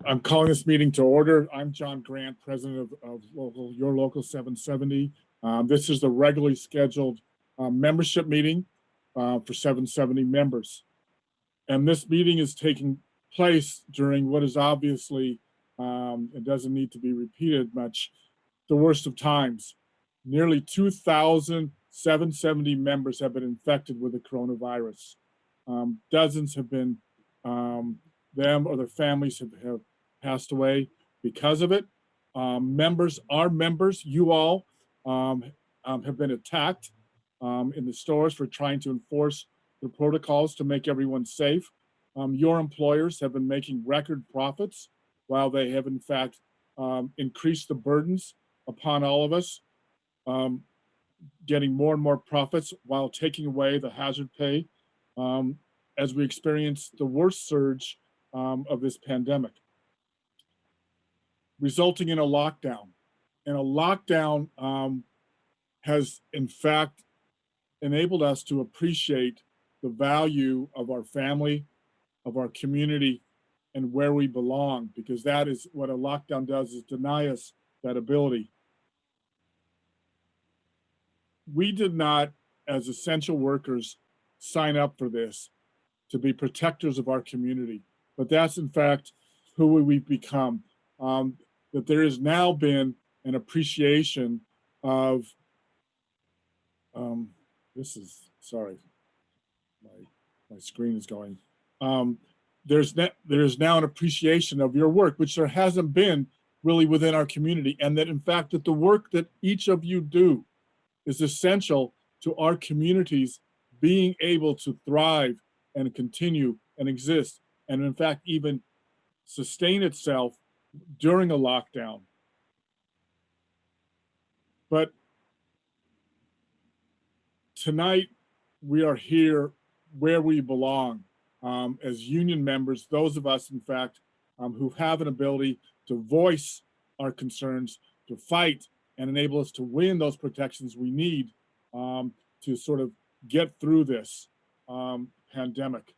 I'm calling this meeting to order. I'm John Grant, president of Your Local 770. This is the regularly scheduled membership meeting for 770 members. And this meeting is taking place during what is obviously, it doesn't need to be repeated much, the worst of times. Nearly 2,770 members have been infected with the coronavirus. Dozens have been, them or their families have passed away because of it. Our members, you all, have been attacked in the stores for trying to enforce the protocols to make everyone safe. Your employers have been making record profits while they have in fact increased the burdens upon all of us, getting more and more profits while taking away the hazard pay as we experience the worst surge of this pandemic, resulting in a lockdown. And a lockdown has in fact enabled us to appreciate the value of our family, of our community, and where we belong, because that is what a lockdown does, is deny us that ability. We did not, as essential workers, sign up for this to be protectors of our community, but that's in fact who we've become. That there has now been an appreciation of, sorry, my screen is going. There's now an appreciation of your work, which there hasn't been really within our community, and that in fact that the work that each of you do is essential to our communities being able to thrive and continue and exist, and in fact even sustain itself during a lockdown. But tonight we are here where we belong as union members, those of us in fact who have an ability to voice our concerns, to fight and enable us to win those protections we need to sort of get through this pandemic.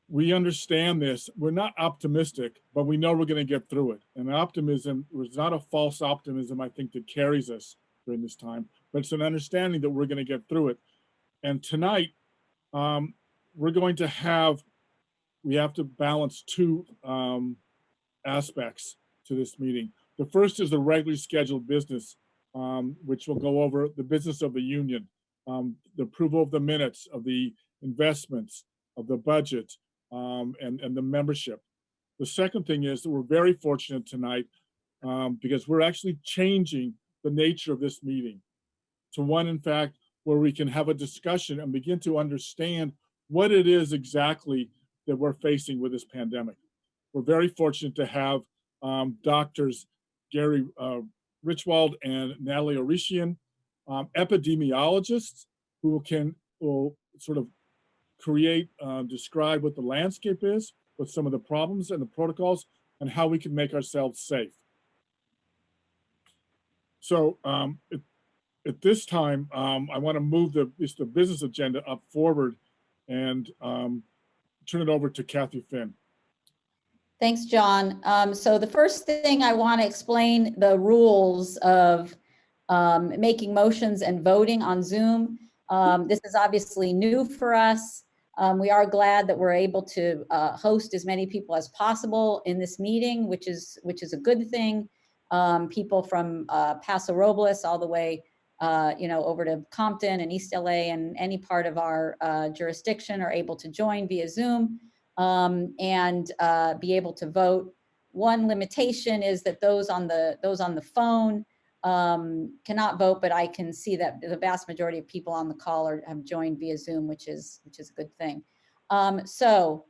We understand this. We're not optimistic, but we know we're going to get through it. And optimism was not a false optimism, I think, that carries us during this time, but it's an understanding that we're going to get through it. And tonight, we're going to have, we have to balance two aspects to this meeting. The first is the regularly scheduled business, which will go over the business of the union, the approval of the minutes, of the investments, of the budget, and the membership. The second thing is that we're very fortunate tonight because we're actually changing the nature of this meeting to one, in fact, where we can have a discussion and begin to understand what it is exactly that we're facing with this pandemic. We're very fortunate to have doctors Gary Richwald and Natalie Orishian, epidemiologists who will sort of create, describe what the landscape is, what some of the problems and the protocols, and how we can make ourselves safe. So at this time, I want to move the business agenda up forward and turn it over to Kathy Finn. Thanks, John. So the first thing I want to explain the rules of making motions and voting on Zoom. This is obviously new for us. We are glad that we're able to host as many people as possible in this meeting, which is a good thing. People from Paso Robles all the way, over to Compton and East LA and any part of our jurisdiction are able to join via Zoom and be able to vote. One limitation is that those on the phone cannot vote, but I can see that the vast majority of people on the call have joined via Zoom, which is a good thing. So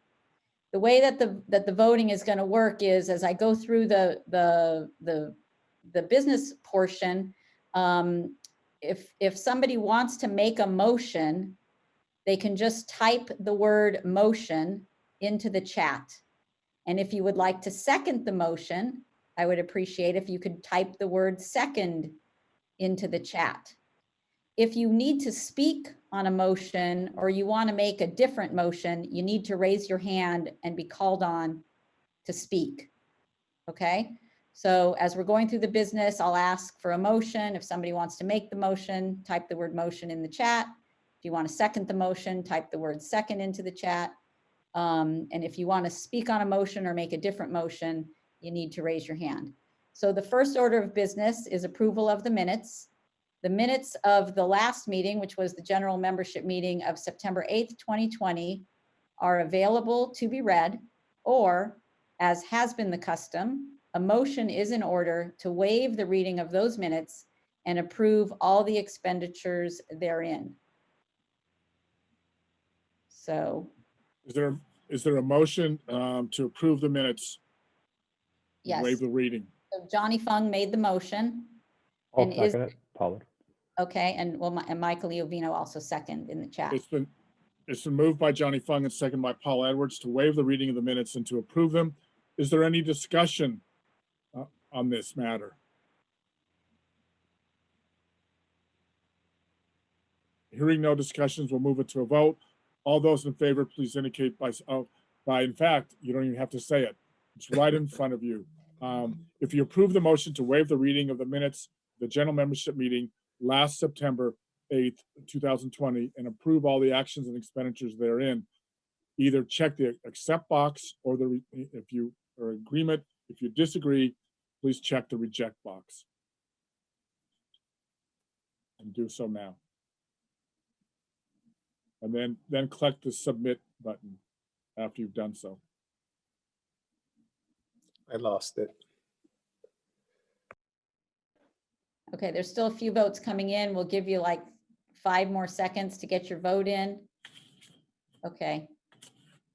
the way that the voting is going to work is, as I go through the business portion, if somebody wants to make a motion, they can just type the word motion into the chat. And if you would like to second the motion, I would appreciate if you could type the word second into the chat. If you need to speak on a motion or you want to make a different motion, you need to raise your hand and be called on to speak. Okay, so as we're going through the business, I'll ask for a motion. If somebody wants to make the motion, type the word motion in the chat. If you want to second the motion, type the word second into the chat. And if you want to speak on a motion or make a different motion, you need to raise your hand. So the first order of business is approval of the minutes. The minutes of the last meeting, which was the general membership meeting of September 8th, 2020, are available to be read, or, as has been the custom, a motion is in order to waive the reading of those minutes and approve all the expenditures therein. So, Is there a motion to approve the minutes? yes. Waive the reading. So Johnny Fung made the motion. I'll And is- second it, Pollard. Okay, and well, and Michael Iovino also second in the chat. It's been moved by Johnny Fung and seconded by Paul Edwards to waive the reading of the minutes and to approve them. Is there any discussion on this matter? Hearing no discussions, we'll move it to a vote. All those in favor, please indicate by, in fact, you don't even have to say it. It's right in front of you. If you approve the motion to waive the reading of the minutes, the general membership meeting last September 8th, 2020, and approve all the actions and expenditures therein, either check the accept box or if you are in agreement. If you disagree, please check the reject box. And do so now. And then click the submit button after you've done so. I lost it. Okay, there's still a few votes coming in. We'll give you like 5 more seconds to get your vote in. Okay.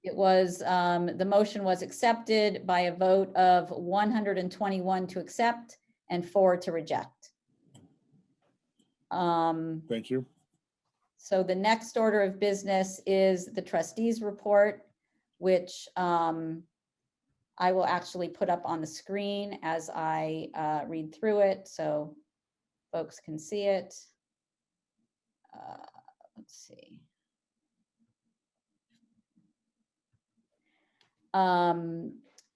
It was, the motion was accepted by a vote of 121 to accept and 4 to reject. Thank you. So the next order of business is the trustees report, which I will actually put up on the screen as I read through it so folks can see it. Let's see.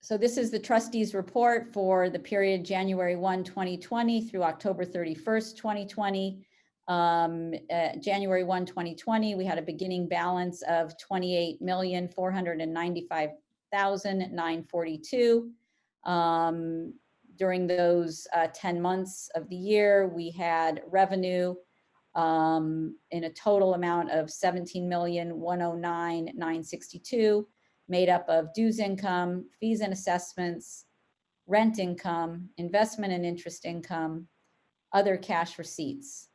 So this is the trustees report for the period January 1, 2020 through October 31st, 2020. January 1, 2020, we had a beginning balance of $28,495,942. During those 10 months of the year, we had revenue in a total amount of $17,109,962, made up of dues income, fees and assessments, rent income, investment and interest income, other cash receipts.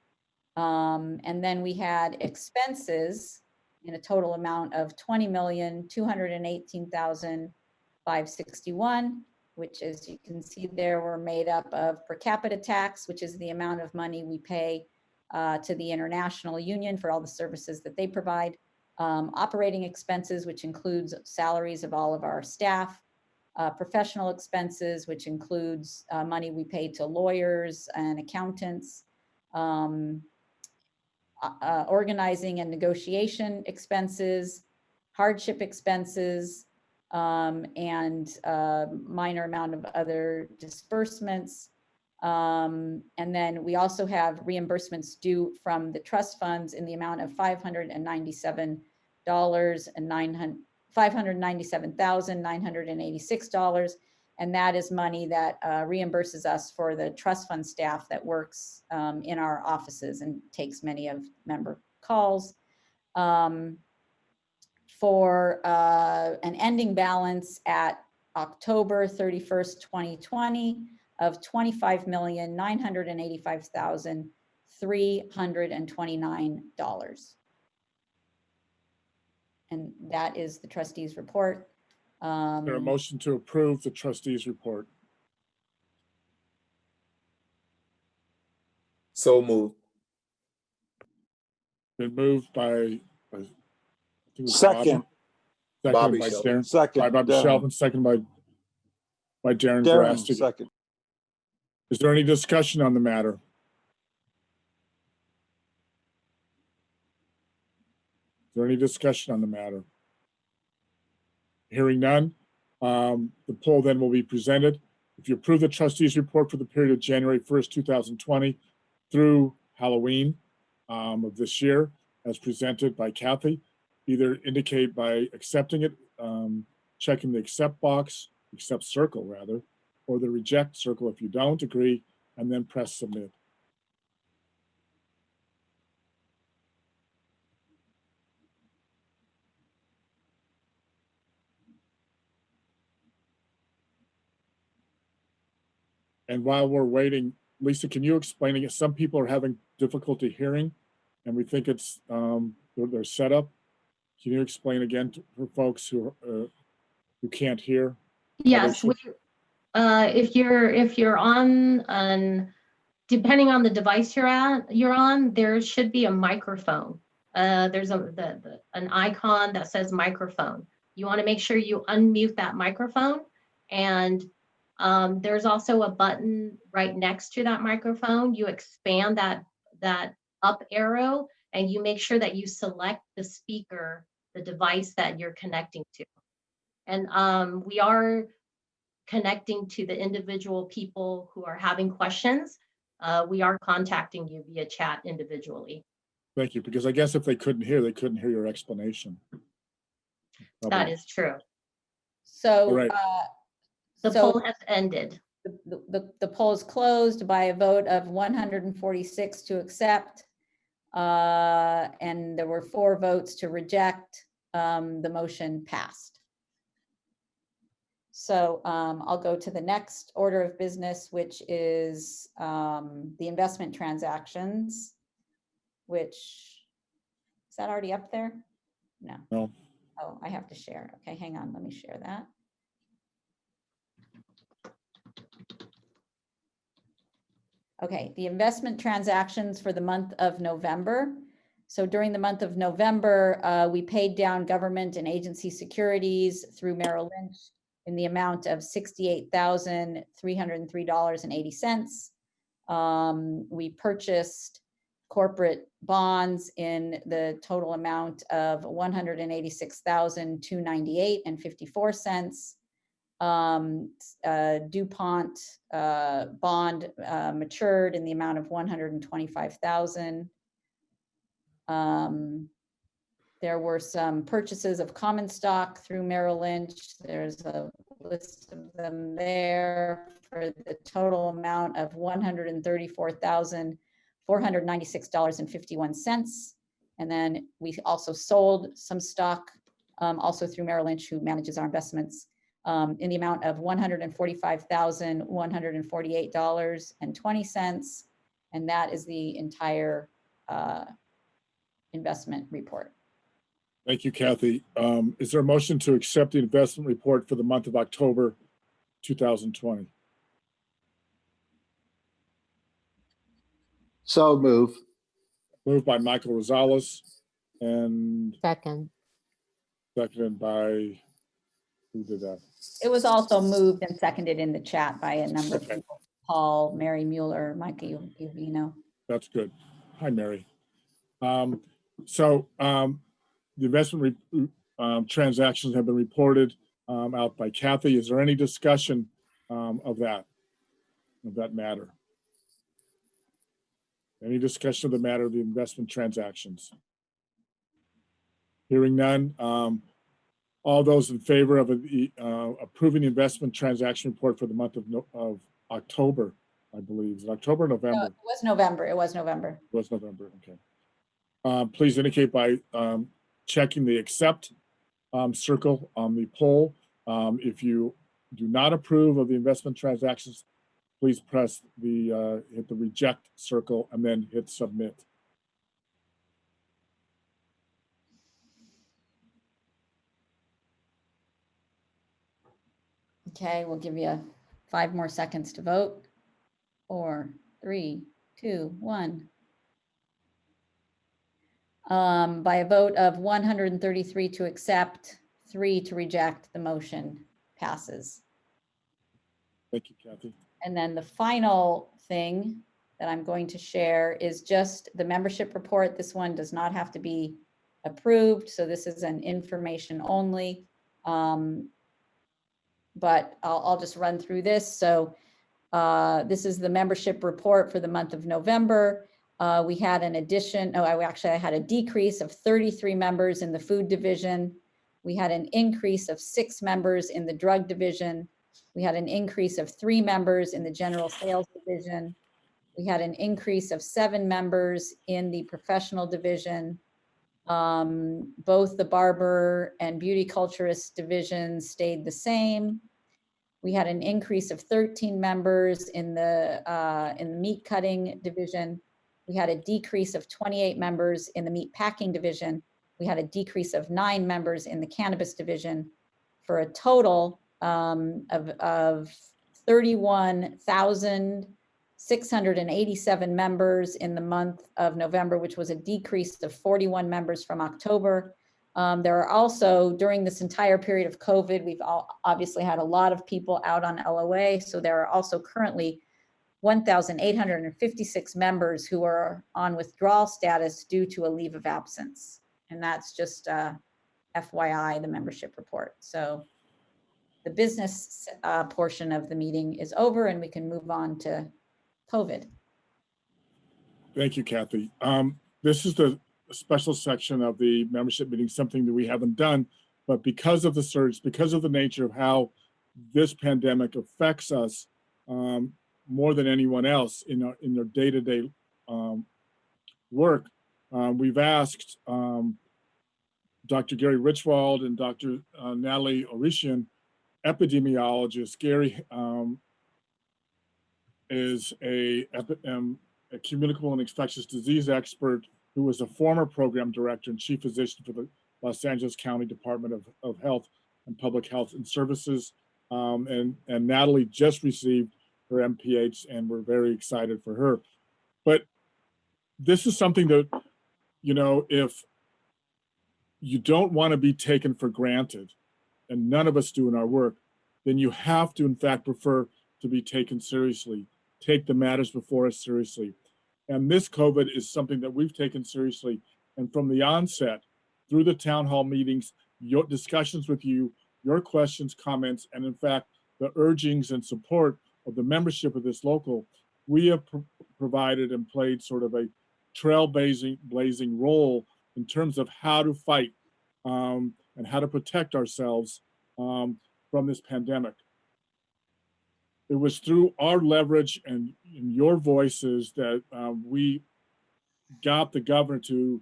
And then we had expenses in a total amount of $20,218,561, which, as you can see there, were made up of per capita tax, which is the amount of money we pay to the International Union for all the services that they provide, operating expenses, which includes salaries of all of our staff, professional expenses, which includes money we pay to lawyers and accountants, organizing and negotiation expenses, hardship expenses, and minor amount of other disbursements. And then we also have reimbursements due from the trust funds in the amount of $597,986. And that is money that reimburses us for the trust fund staff that works in our offices and takes many of member calls. For an ending balance at October 31st, 2020 of $25,985,329. And that is the trustees report. Is there a motion to approve the trustees report? So moved. Been moved by, I think it was Second. Bobby. Bobby By Shelton. Darren. Second. By Bobby Darren. Shelton, second by Darren Darren, Grastig. second. Is there any discussion on the matter? Is there any discussion on the matter? Hearing none, The poll then will be presented. If you approve the trustees report for the period of January 1st, 2020 through Halloween of this year, as presented by Kathy, either indicate by accepting it, checking the accept box, accept circle rather, or the reject circle if you don't agree, and then press submit. And while we're waiting, Lisa, can you explain again? Some people are having difficulty hearing, and we think it's their setup. Can you explain again for folks who can't hear? Yes, if you're on depending on the device you're on, there should be a microphone. There's an icon that says microphone. You want to make sure you unmute that microphone, and there's also a button right next to that microphone. You expand that up arrow, and you make sure that you select the speaker, the device that you're connecting to. And we are connecting to the individual people who are having questions. We are contacting you via chat individually. Thank you, because I guess if they couldn't hear your explanation. That is true. So Right. The poll has ended. the poll is closed by a vote of 146 to accept, and there were 4 votes to reject. The motion passed. So I'll go to the next order of business, which is the investment transactions, which, is that already up there? No. No. Oh, I have to share. Okay, hang on, let me share that. Okay, the investment transactions for the month of November. So during the month of November, we paid down government and agency securities through Merrill Lynch in the amount of $68,303.80. We purchased corporate bonds in the total amount of $186,298.54. DuPont bond matured in the amount of $125,000. There were some purchases of common stock through Merrill Lynch. There's a list of them there for the total amount of $134,496.51. And then we also sold some stock also through Merrill Lynch, who manages our investments, in the amount of $145,148.20. And that is the entire investment report. Thank you, Kathy. Is there a motion to accept the investment report for the month of October 2020? So move. Moved by Michael Rosales and Second. seconded by, who did that? It was also moved and seconded in the chat by a number of people. Paul, Mary Mueller, Micah Uvino. That's good. Hi, Mary. The investment transactions have been reported out by Kathy. Is there any discussion of that matter? Any discussion of the matter of the investment transactions? Hearing none. All those in favor of approving the investment transaction report for the month of October, I believe. Is it October or November? No, it was November. It was November. It was November. Okay. Please indicate by checking the accept circle on the poll. If you do not approve of the investment transactions, please press the hit the reject circle and then hit submit. Okay, we'll give you 5 more seconds to vote. 4, 3, 2, 1. By a vote of 133 to accept, 3 to reject, the motion passes. Thank you, Kathy. And then the final thing that I'm going to share is just the membership report. This one does not have to be approved, so this is an information only. but I'll just run through this. So this is the membership report for the month of November. We had an addition, I had a decrease of 33 members in the food division. We had an increase of 6 members in the drug division. We had an increase of 3 members in the general sales division. We had an increase of 7 members in the professional division. Both the barber and beauty culturist divisions stayed the same. We had an increase of 13 members in the meat cutting division. We had a decrease of 28 members in the meat packing division. We had a decrease of 9 members in the cannabis division, for a total of 31,687 members in the month of November, which was a decrease of 41 members from October. There are also, during this entire period of COVID, we've obviously had a lot of people out on LOA. So there are also currently 1,856 members who are on withdrawal status due to a leave of absence. And that's just FYI, the membership report. So the business portion of the meeting is over, and we can move on to COVID. Thank you, Kathy. This is the special section of the membership meeting, something that we haven't done, but because of the surge, because of the nature of how this pandemic affects us more than anyone else in their day-to-day work, we've asked Dr. Gary Richwald and Dr. Natalie Orishian, epidemiologist. Gary is a communicable and infectious disease expert who was a former program director and chief physician for the Los Angeles County Department of Health and Public Health and Services. And Natalie just received her MPH, and we're very excited for her. But this is something that, you know, if you don't want to be taken for granted, and none of us do in our work, then you have to, in fact, prefer to be taken seriously, take the matters before us seriously. And this COVID is something that we've taken seriously. And from the onset, through the town hall meetings, your discussions with you, your questions, comments, and in fact, the urgings and support of the membership of this local, we have provided and played sort of a trailblazing role in terms of how to fight and how to protect ourselves from this pandemic. It was through our leverage and your voices that we got the governor to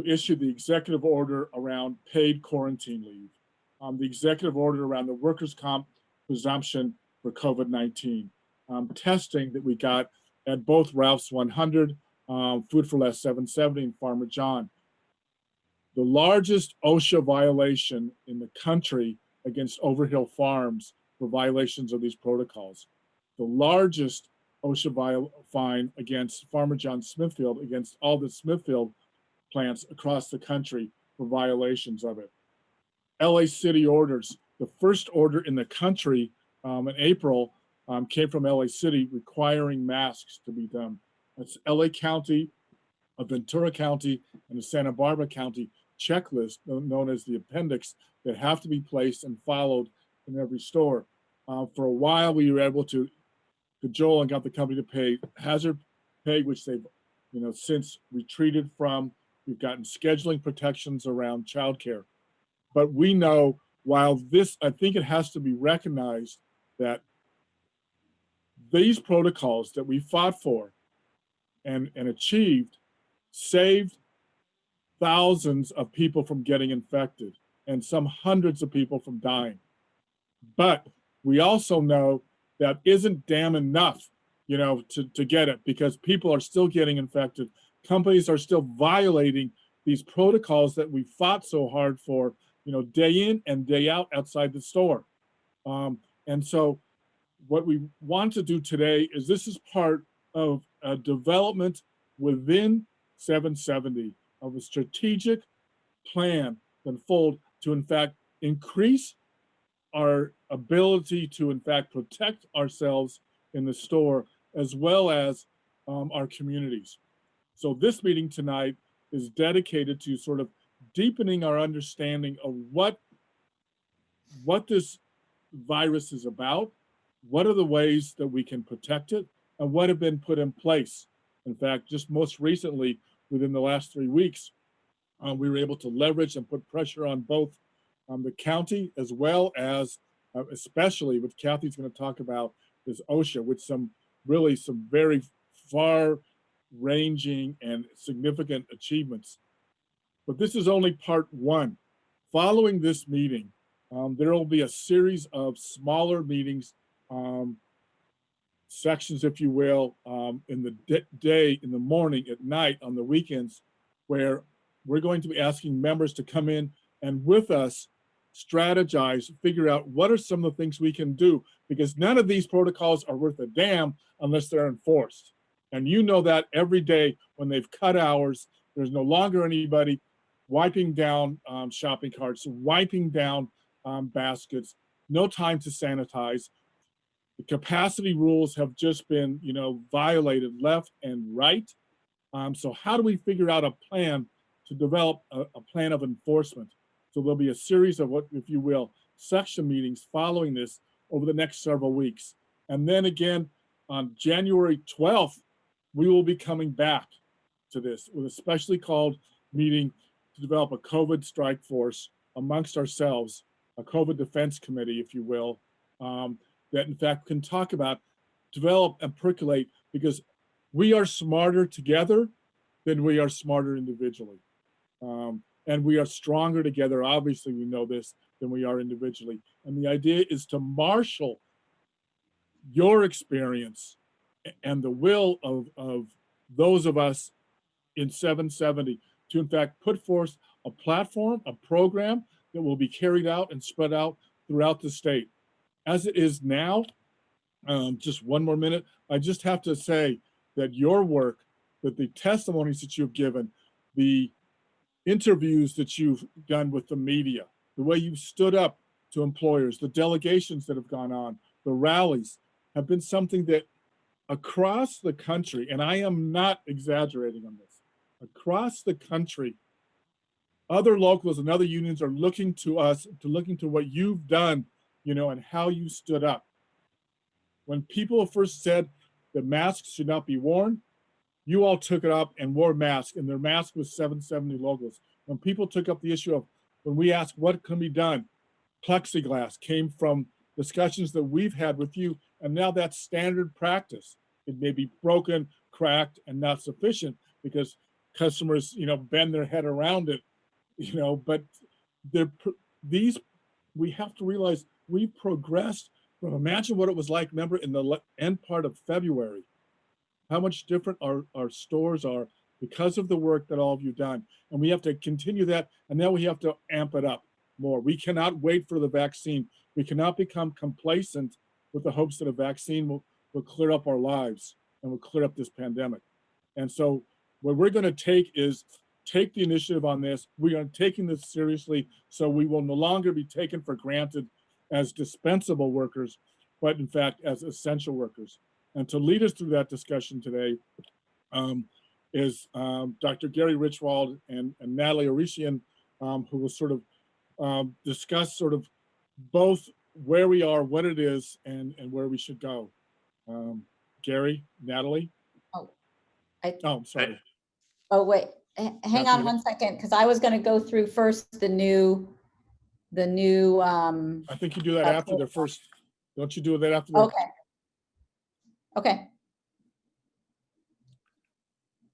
issue the executive order around paid quarantine leave, the executive order around the workers' comp presumption for COVID-19, testing that we got at both Ralph's 100, Food for Less 770, and Farmer John. The largest OSHA violation in the country against Overhill Farms for violations of these protocols. The largest OSHA fine against Farmer John Smithfield, against all the Smithfield plants across the country for violations of it. LA City orders, the first order in the country in April came from LA City requiring masks to be done. That's LA County, Ventura County, and the Santa Barbara County checklist known as the appendix that have to be placed and followed in every store. For a while, we were able to cajole and got the company to pay hazard pay, which they've since retreated from. We've gotten scheduling protections around childcare. But we know, while this, I think it has to be recognized that these protocols that we fought for and achieved saved thousands of people from getting infected and some hundreds of people from dying. But we also know that isn't damn enough, to get it, because people are still getting infected. Companies are still violating these protocols that we fought so hard for, day in and day out outside the store. And so what we want to do today is, this is part of a development within 770 of a strategic plan to unfold to, in fact, increase our ability to, in fact, protect ourselves in the store as well as our communities. So this meeting tonight is dedicated to sort of deepening our understanding of what this virus is about, what are the ways that we can protect it, and what have been put in place. In fact, just most recently, within the last 3 weeks, we were able to leverage and put pressure on both the county as well as, especially what Kathy's going to talk about, is OSHA, with some very far-ranging and significant achievements. But this is only part one. Following this meeting, there will be a series of smaller meetings, sections, if you will, in the day, in the morning, at night, on the weekends, where we're going to be asking members to come in and with us strategize, figure out what are some of the things we can do, because none of these protocols are worth a damn unless they're enforced. And you know that every day when they've cut hours, there's no longer anybody wiping down shopping carts, wiping down baskets, no time to sanitize. The capacity rules have just been, violated left and right. So how do we figure out a plan to develop a plan of enforcement? So there'll be a series of what, if you will, section meetings following this over the next several weeks. And then again, on January 12th, we will be coming back to this with a specially called meeting to develop a COVID strike force amongst ourselves, a COVID defense committee, if you will, that in fact can talk about, develop and percolate, because we are smarter together than we are smarter individually. And we are stronger together, obviously we know this, than we are individually. And the idea is to marshal your experience and the will of those of us in 770 to in fact put forth a platform, a program that will be carried out and spread out throughout the state. As it is now, just one more minute, I just have to say that your work, that the testimonies that you've given, the interviews that you've done with the media, the way you stood up to employers, the delegations that have gone on, the rallies, have been something that across the country, and I am not exaggerating on this, across the country, other locals and other unions are looking to us, looking to what you've done, and how you stood up. When people first said that masks should not be worn, you all took it up and wore masks, and their mask was 770 locals. When people took up the issue of, when we asked what can be done, plexiglass came from discussions that we've had with you, and now that's standard practice. It may be broken, cracked, and not sufficient because customers, bend their head around it, but we have to realize we've progressed from, imagine what it was like, remember, in the end part of February, how much different our stores are because of the work that all of you've done. And we have to continue that, and now we have to amp it up more. We cannot wait for the vaccine. We cannot become complacent with the hopes that a vaccine will clear up our lives and will clear up this pandemic. And so what we're going to take the initiative on this. We are taking this seriously, so we will no longer be taken for granted as dispensable workers, but in fact as essential workers. And to lead us through that discussion today is Dr. Gary Richwald and Natalie Orishian, who will sort of discuss sort of both where we are, what it is, and where we should go. Gary, Natalie? I'm sorry. Oh, wait, hang on one second, because I was going to go through first the new. I think you do that after the first. Don't you do that after the? Okay.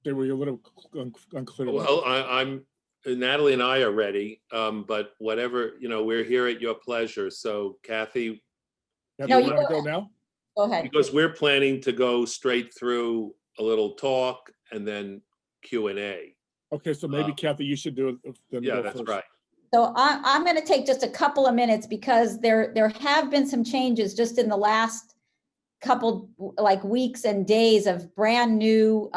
They were a little unclear. Well, I'm Natalie and I are ready, but whatever, we're here at your pleasure. So Kathy. No, you want to go now? Go ahead. Because we're planning to go straight through a little talk and then Q&A. Okay, so maybe Kathy, you should do it. Yeah, that's right. So I'm going to take just a couple of minutes because there have been some changes just in the last couple weeks and days of brand new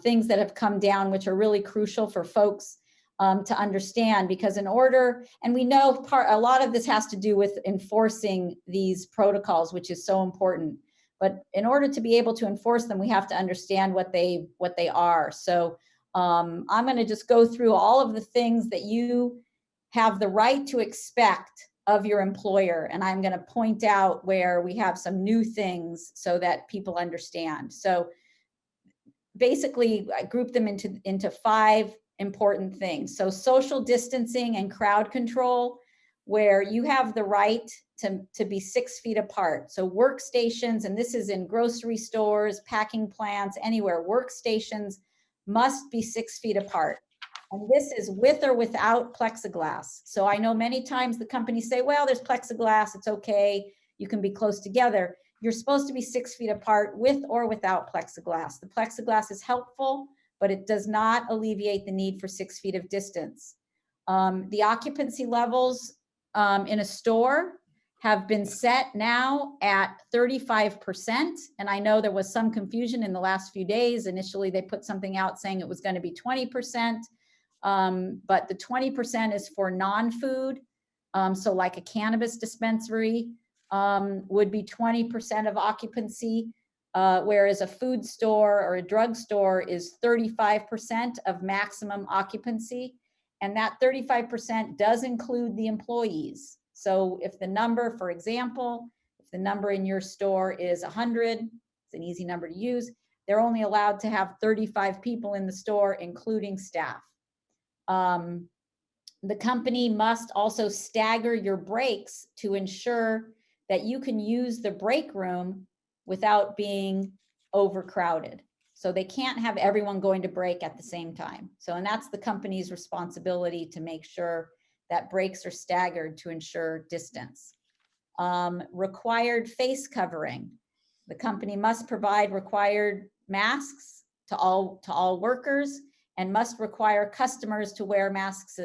things that have come down, which are really crucial for folks to understand, because in order, and we know a lot of this has to do with enforcing these protocols, which is so important. But in order to be able to enforce them, we have to understand what they are. So I'm going to just go through all of the things that you have the right to expect of your employer. And I'm going to point out where we have some new things so that people understand. So basically, I group them into 5 important things. So social distancing and crowd control, where you have the right to be 6 feet apart. So workstations, and this is in grocery stores, packing plants, anywhere, workstations must be 6 feet apart. And this is with or without plexiglass. So I know many times the companies say, well, there's plexiglass, it's okay, you can be close together. You're supposed to be 6 feet apart with or without plexiglass. The plexiglass is helpful, but it does not alleviate the need for 6 feet of distance. The occupancy levels in a store have been set now at 35%. And I know there was some confusion in the last few days. Initially, they put something out saying it was going to be 20%. But the 20% is for non-food. So like a cannabis dispensary would be 20% of occupancy, whereas a food store or a drugstore is 35% of maximum occupancy. And that 35% does include the employees. So if the number, for example, if the number in your store is 100, it's an easy number to use, they're only allowed to have 35 people in the store, including staff. The company must also stagger your breaks to ensure that you can use the break room without being overcrowded. So they can't have everyone going to break at the same time. So, and that's the company's responsibility to make sure that breaks are staggered to ensure distance. Required face covering. The company must provide required masks to all workers and must require customers to wear masks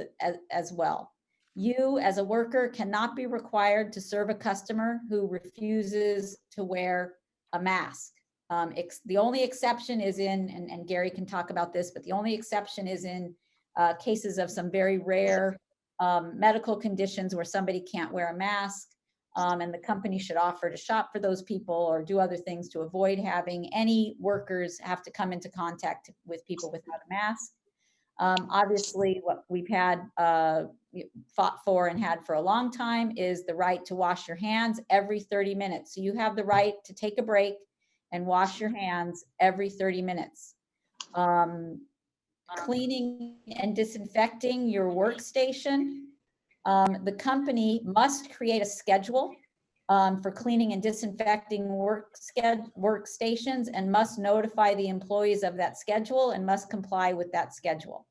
as well. You, as a worker, cannot be required to serve a customer who refuses to wear a mask. The only exception is in, and Gary can talk about this, but the only exception is in cases of some very rare medical conditions where somebody can't wear a mask, and the company should offer to shop for those people or do other things to avoid having any workers have to come into contact with people without a mask. Obviously, what we've had fought for and had for a long time is the right to wash your hands every 30 minutes. So you have the right to take a break and wash your hands every 30 minutes. Cleaning and disinfecting your workstation. The company must create a schedule for cleaning and disinfecting workstations and must notify the employees of that schedule and must comply with that schedule.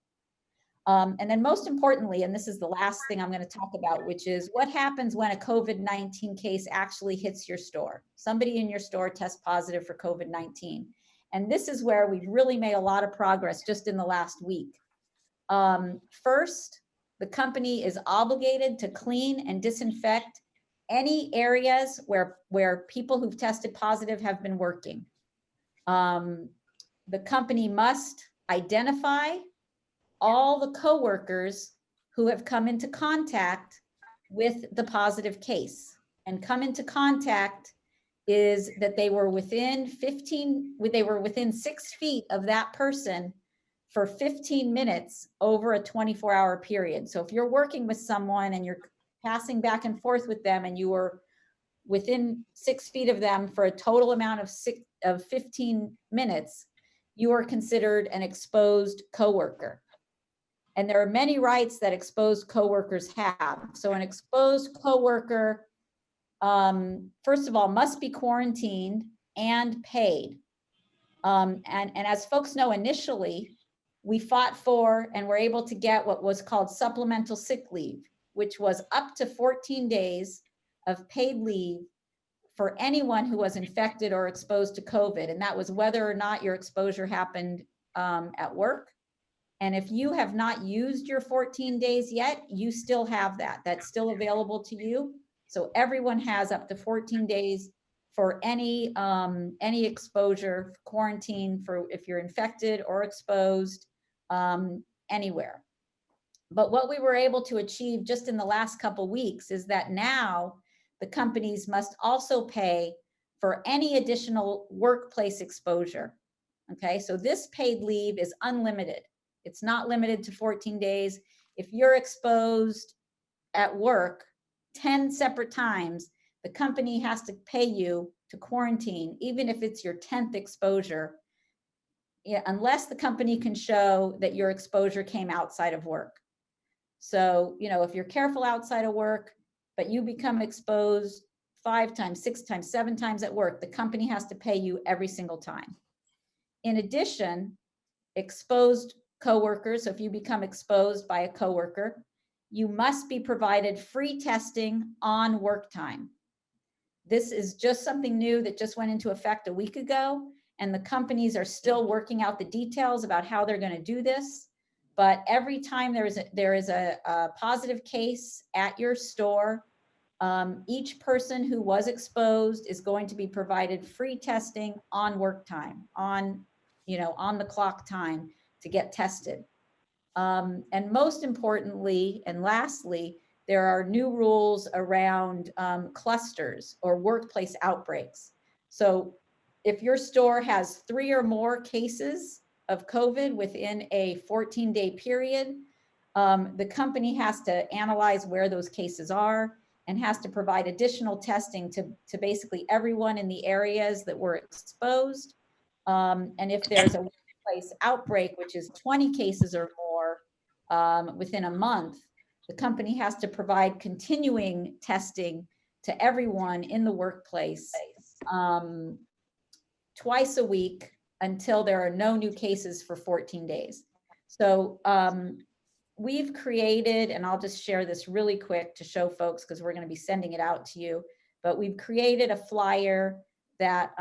And then most importantly, and this is the last thing I'm going to talk about, which is what happens when a COVID-19 case actually hits your store. Somebody in your store tests positive for COVID-19. And this is where we've really made a lot of progress just in the last week. First, the company is obligated to clean and disinfect any areas where people who've tested positive have been working. The company must identify all the coworkers who have come into contact with the positive case. And come into contact is that they were within 6 feet of that person for 15 minutes over a 24-hour period. So if you're working with someone and you're passing back and forth with them and you were within 6 feet of them for a total amount of 15 minutes, you are considered an exposed coworker. And there are many rights that exposed coworkers have. So an exposed coworker, first of all, must be quarantined and paid. And as folks know, initially, we fought for and were able to get what was called supplemental sick leave, which was up to 14 days of paid leave for anyone who was infected or exposed to COVID. And that was whether or not your exposure happened at work. And if you have not used your 14 days yet, you still have that. That's still available to you. So everyone has up to 14 days for any exposure, quarantine for if you're infected or exposed anywhere. But what we were able to achieve just in the last couple weeks is that now the companies must also pay for any additional workplace exposure. Okay, so this paid leave is unlimited. It's not limited to 14 days. If you're exposed at work 10 separate times, the company has to pay you to quarantine, even if it's your 10th exposure, unless the company can show that your exposure came outside of work. So, if you're careful outside of work, but you become exposed 5 times, 6 times, 7 times at work, the company has to pay you every single time. In addition, exposed coworkers, so if you become exposed by a coworker, you must be provided free testing on work time. This is just something new that just went into effect a week ago, and the companies are still working out the details about how they're going to do this. But every time there is a positive case at your store, each person who was exposed is going to be provided free testing on work time, on the clock time to get tested. And most importantly, and lastly, there are new rules around clusters or workplace outbreaks. So if your store has 3 or more cases of COVID within a 14-day period, the company has to analyze where those cases are and has to provide additional testing to basically everyone in the areas that were exposed. And if there's a workplace outbreak, which is 20 cases or more within a month, the company has to provide continuing testing to everyone in the workplace twice a week until there are no new cases for 14 days. So we've created, and I'll just share this really quick to show folks because we're going to be sending it out to you, but we've created a flyer that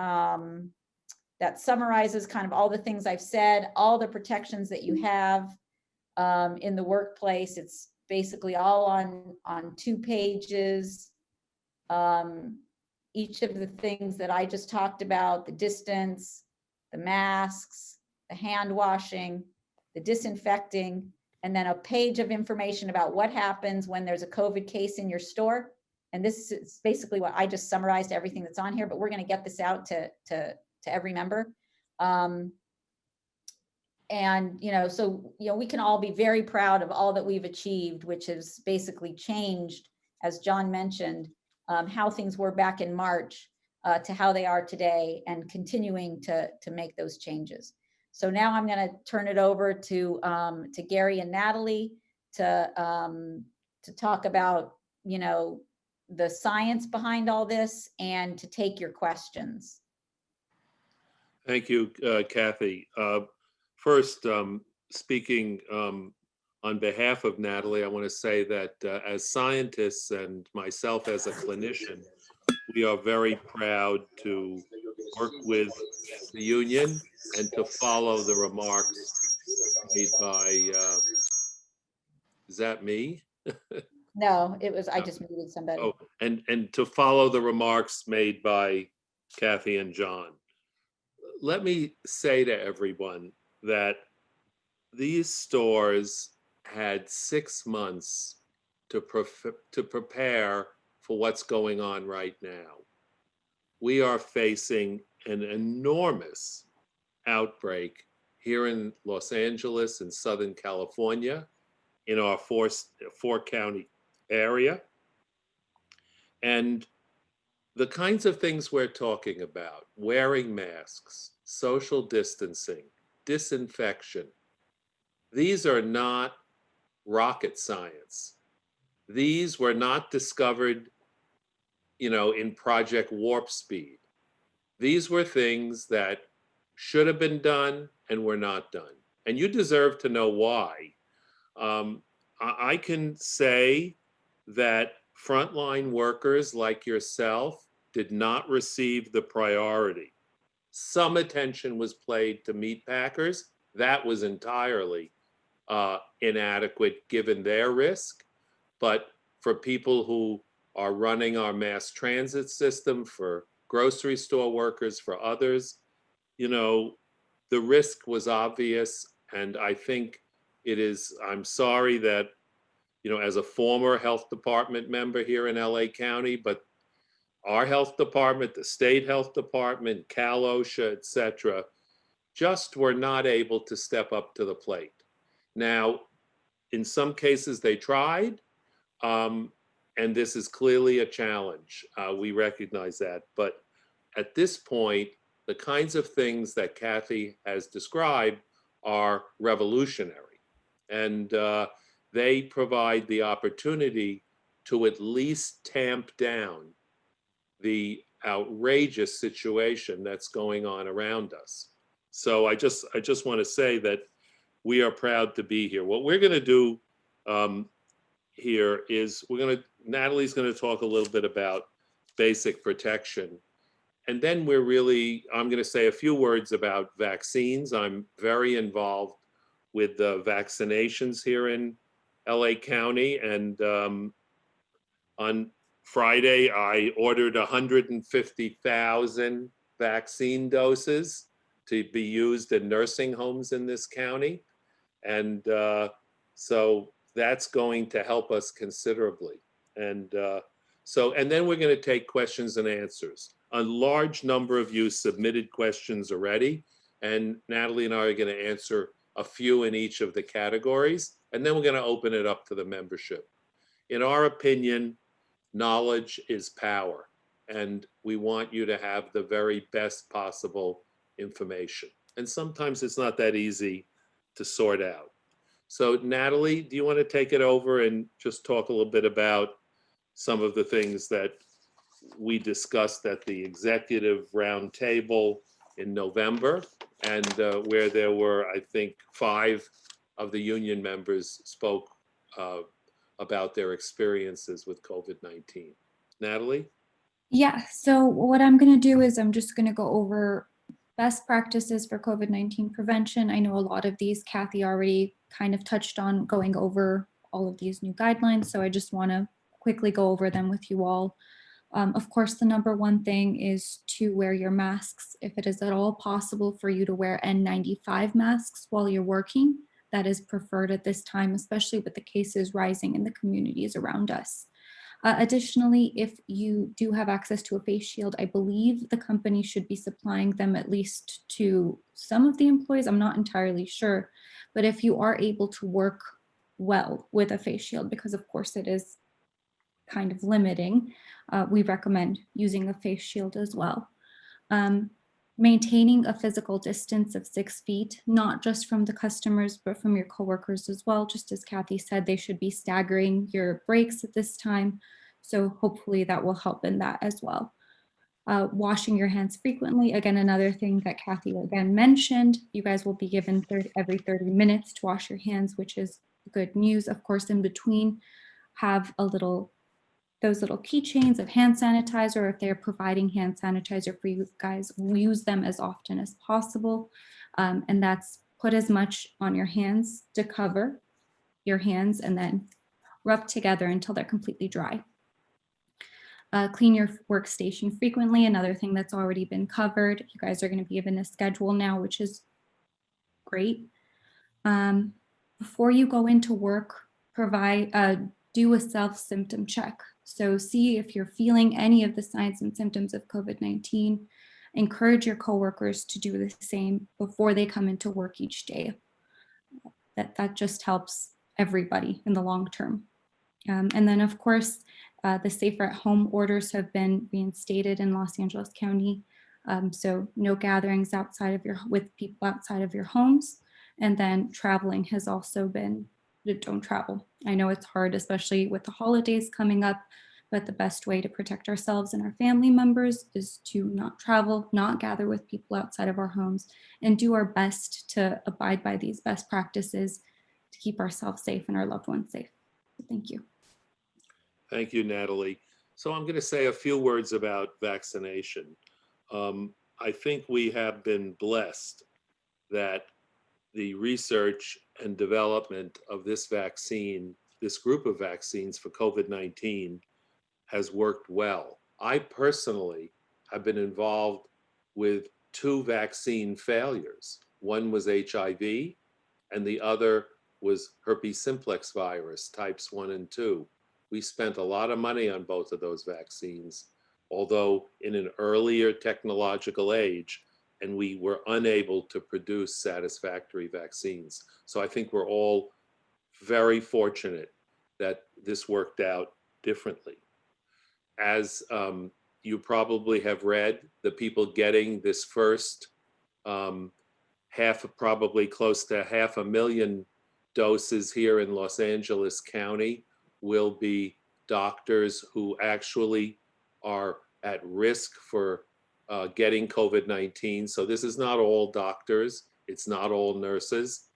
that summarizes kind of all the things I've said, all the protections that you have in the workplace. It's basically all on 2 pages. Each of the things that I just talked about, the distance, the masks, the hand washing, the disinfecting, and then a page of information about what happens when there's a COVID case in your store. And this is basically what I just summarized, everything that's on here, but we're going to get this out to every member. And, so, we can all be very proud of all that we've achieved, which has basically changed, as John mentioned, how things were back in March to how they are today, and continuing to make those changes. So now I'm going to turn it over to Gary and Natalie to talk about, the science behind all this and to take your questions. Thank you, Kathy. First, speaking on behalf of Natalie, I want to say that as scientists and myself as a clinician, we are very proud to work with the union and to follow the remarks made by, is that me? No, it was, I just muted somebody. Oh, and to follow the remarks made by Kathy and John. Let me say to everyone that these stores had 6 months to prepare for what's going on right now. We are facing an enormous outbreak here in Los Angeles and Southern California, in our four county area. And the kinds of things we're talking about, wearing masks, social distancing, disinfection, these are not rocket science. These were not discovered, in Project Warp Speed. These were things that should have been done and were not done. And you deserve to know why. I can say that frontline workers like yourself did not receive the priority. Some attention was paid to meat packers. That was entirely inadequate given their risk. But for people who are running our mass transit system, for grocery store workers, for others, the risk was obvious. And I think I'm sorry that, as a former health department member here in LA County, but our health department, the state health department, Cal OSHA, et cetera, just were not able to step up to the plate. Now, in some cases they tried, And this is clearly a challenge. We recognize that. But at this point, the kinds of things that Kathy has described are revolutionary. And they provide the opportunity to at least tamp down the outrageous situation that's going on around us. So I just want to say that we are proud to be here. What we're going to do here is Natalie's going to talk a little bit about basic protection. And then I'm going to say a few words about vaccines. I'm very involved with the vaccinations here in LA County. And on Friday, I ordered 150,000 vaccine doses to be used in nursing homes in this county. And so that's going to help us considerably. And then we're going to take questions and answers. A large number of you submitted questions already, and Natalie and I are going to answer a few in each of the categories, and then we're going to open it up to the membership. In our opinion, knowledge is power, and we want you to have the very best possible information. And sometimes it's not that easy to sort out. So Natalie, do you want to take it over and just talk a little bit about some of the things that we discussed at the executive roundtable in November, and where there were, I think, 5 of the union members spoke about their experiences with COVID-19. Natalie? Yeah, so what I'm going to do is I'm just going to go over best practices for COVID-19 prevention. I know a lot of these Kathy already kind of touched on going over all of these new guidelines, so I just want to quickly go over them with you all. Of course, the number one thing is to wear your masks. If it is at all possible for you to wear N95 masks while you're working, that is preferred at this time, especially with the cases rising in the communities around us. Additionally, if you do have access to a face shield, I believe the company should be supplying them at least to some of the employees. I'm not entirely sure, but if you are able to work well with a face shield, because of course it is kind of limiting, we recommend using a face shield as well. Maintaining a physical distance of 6 feet, not just from the customers, but from your coworkers as well. Just as Kathy said, they should be staggering your breaks at this time. So hopefully that will help in that as well. Washing your hands frequently. Again, another thing that Kathy again mentioned, you guys will be given every 30 minutes to wash your hands, which is good news. Of course, in between, have those little keychains of hand sanitizer. If they're providing hand sanitizer for you guys, use them as often as possible. And that's put as much on your hands to cover your hands and then rub together until they're completely dry. Clean your workstation frequently. Another thing that's already been covered. You guys are going to be given a schedule now, which is great. Before you go into work, do a self-symptom check. So see if you're feeling any of the signs and symptoms of COVID-19. Encourage your coworkers to do the same before they come into work each day. That just helps everybody in the long term. And then of course, the safer at home orders have been reinstated in Los Angeles County. So no gatherings with people outside of your homes. And then traveling has also been, don't travel. I know it's hard, especially with the holidays coming up, but the best way to protect ourselves and our family members is to not travel, not gather with people outside of our homes, and do our best to abide by these best practices to keep ourselves safe and our loved ones safe. Thank you. Thank you, Natalie. So I'm going to say a few words about vaccination. I think we have been blessed that the research and development of this vaccine, this group of vaccines for COVID-19, has worked well. I personally have been involved with 2 vaccine failures. One was HIV, and the other was herpes simplex virus, types 1 and 2. We spent a lot of money on both of those vaccines, although in an earlier technological age, and we were unable to produce satisfactory vaccines. So I think we're all very fortunate that this worked out differently. As you probably have read, the people getting this first probably close to 500,000 doses here in Los Angeles County will be doctors who actually are at risk for getting COVID-19. So this is not all doctors, it's not all nurses.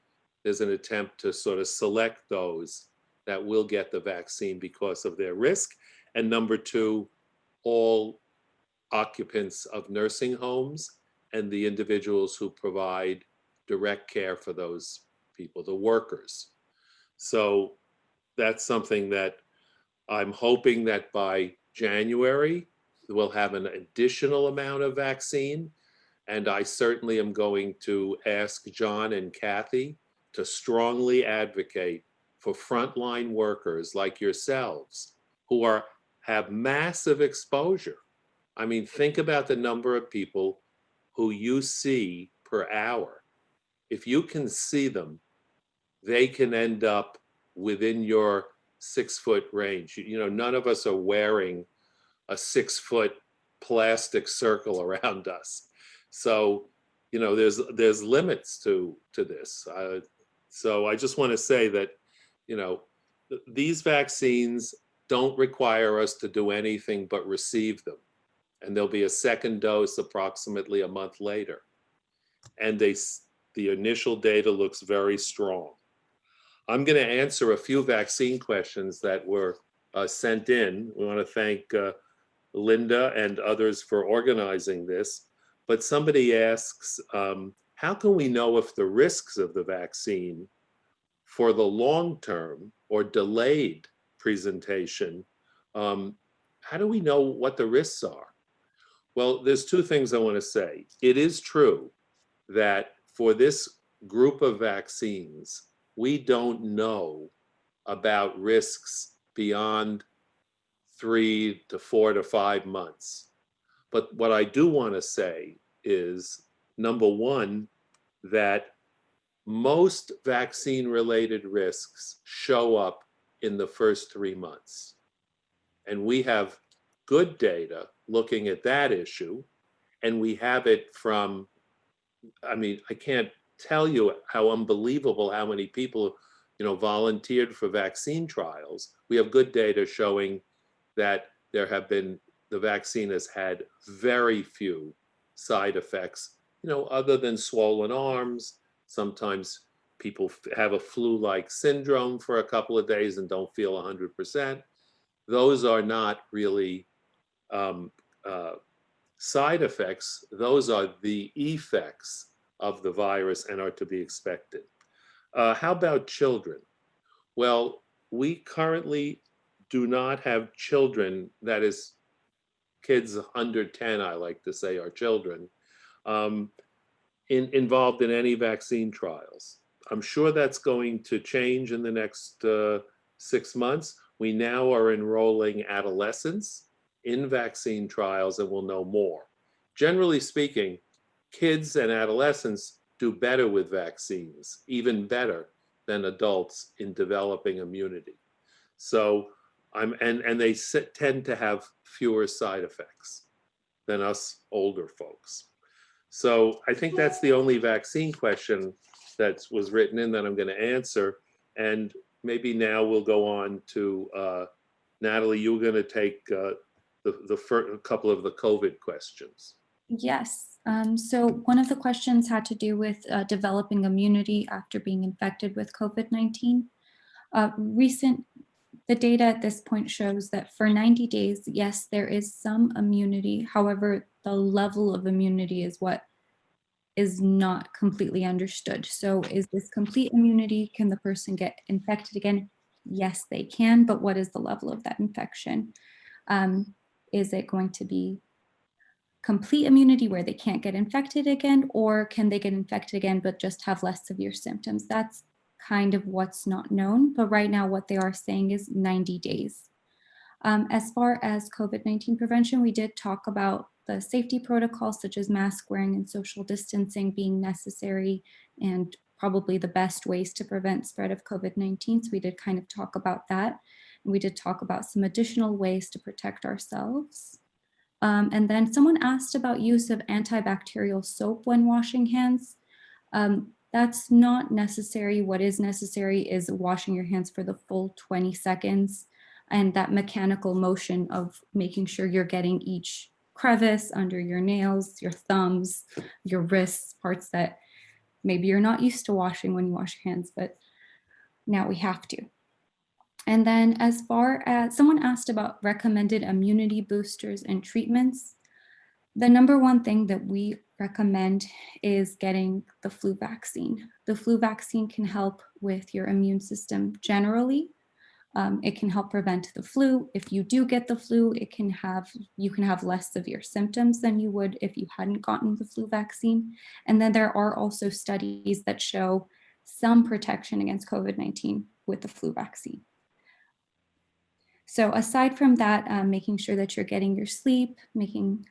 There's an attempt to sort of select those that will get the vaccine because of their risk. And number two, all occupants of nursing homes and the individuals who provide direct care for those people, the workers. So that's something that I'm hoping that by January, we'll have an additional amount of vaccine. And I certainly am going to ask John and Kathy to strongly advocate for frontline workers like yourselves who have massive exposure. I mean, think about the number of people who you see per hour. If you can see them, they can end up within your 6-foot range. You know, none of us are wearing a 6-foot plastic circle around us. So, you know, there's limits to this. So I just want to say that, you know, these vaccines don't require us to do anything but receive them. And there'll be a second dose approximately a month later. And the initial data looks very strong. I'm going to answer a few vaccine questions that were sent in. We want to thank Linda and others for organizing this. But somebody asks, how can we know if the risks of the vaccine for the long term or delayed presentation, how do we know what the risks are? Well, there's two things I want to say. It is true that for this group of vaccines, we don't know about risks beyond 3 to 4 to 5 months. But what I do want to say is, number one, that most vaccine-related risks show up in the first 3 months. And we have good data looking at that issue. And we have it from, I mean, I can't tell you how unbelievable how many people, you know, volunteered for vaccine trials. We have good data showing that the vaccine has had very few side effects, you know, other than swollen arms. Sometimes people have a flu-like syndrome for a couple of days and don't feel 100%. Those are not really side effects. Those are the effects of the virus and are to be expected. How about children? Well, we currently do not have children, that is kids under 10, I like to say, are children, involved in any vaccine trials. I'm sure that's going to change in the next 6 months. We now are enrolling adolescents in vaccine trials and we'll know more. Generally speaking, kids and adolescents do better with vaccines, even better than adults in developing immunity. So and they tend to have fewer side effects than us older folks. So I think that's the only vaccine question that was written in that I'm going to answer. And maybe now we'll go on to Natalie. You're going to take the first couple of the COVID questions. Yes. So one of the questions had to do with developing immunity after being infected with COVID-19. The data at this point shows that for 90 days, yes, there is some immunity. However, the level of immunity is what is not completely understood. So is this complete immunity? Can the person get infected again? Yes, they can, but what is the level of that infection? Is it going to be complete immunity where they can't get infected again, or can they get infected again but just have less severe symptoms? That's kind of what's not known, but right now what they are saying is 90 days. As far as COVID-19 prevention, we did talk about the safety protocols such as mask wearing and social distancing being necessary and probably the best ways to prevent spread of COVID-19. So we did kind of talk about that. we did talk about some additional ways to protect ourselves. And then someone asked about use of antibacterial soap when washing hands. That's not necessary. What is necessary is washing your hands for the full 20 seconds and that mechanical motion of making sure you're getting each crevice under your nails, your thumbs, your wrists, parts that maybe you're not used to washing when you wash your hands, but now we have to. And then as far as someone asked about recommended immunity boosters and treatments, the number one thing that we recommend is getting the flu vaccine. The flu vaccine can help with your immune system generally. It can help prevent the flu. If you do get the flu, you can have less severe symptoms than you would if you hadn't gotten the flu vaccine. And then there are also studies that show some protection against COVID-19 with the flu vaccine. So aside from that, making sure that you're getting your sleep,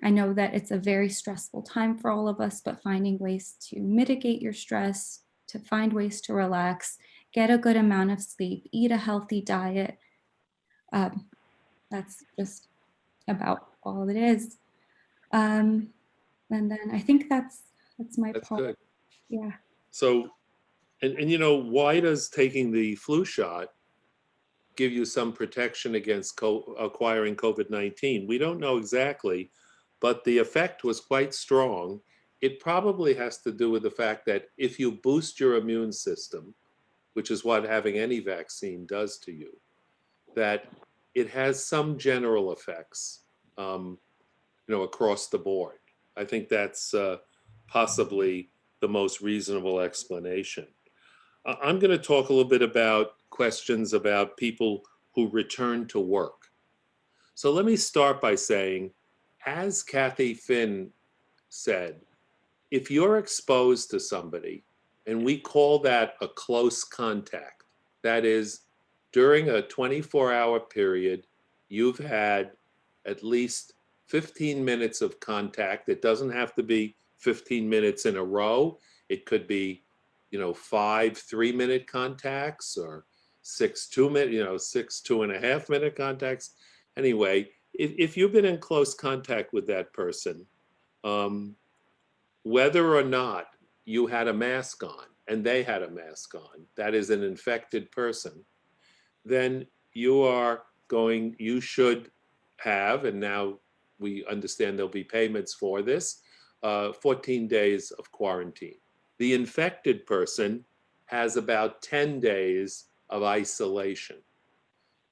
I know that it's a very stressful time for all of us, but finding ways to mitigate your stress, to find ways to relax, get a good amount of sleep, eat a healthy diet. That's just about all it is. And then I think that's my That's part. good. Yeah. So, and you know, why does taking the flu shot give you some protection against acquiring COVID-19? We don't know exactly, but the effect was quite strong. It probably has to do with the fact that if you boost your immune system, which is what having any vaccine does to you, that it has some general effects, across the board. I think that's possibly the most reasonable explanation. I'm going to talk a little bit about questions about people who return to work. So let me start by saying, as Kathy Finn said, if you're exposed to somebody, and we call that a close contact, that is, during a 24-hour period, you've had at least 15 minutes of contact. It doesn't have to be 15 minutes in a row. It could be 5 3-minute contacts or 6 2-minute, 6 2.5-minute contacts. Anyway, if you've been in close contact with that person, whether or not you had a mask on and they had a mask on, that is an infected person, then you should have, and now we understand there'll be payments for this, 14 days of quarantine. The infected person has about 10 days of isolation.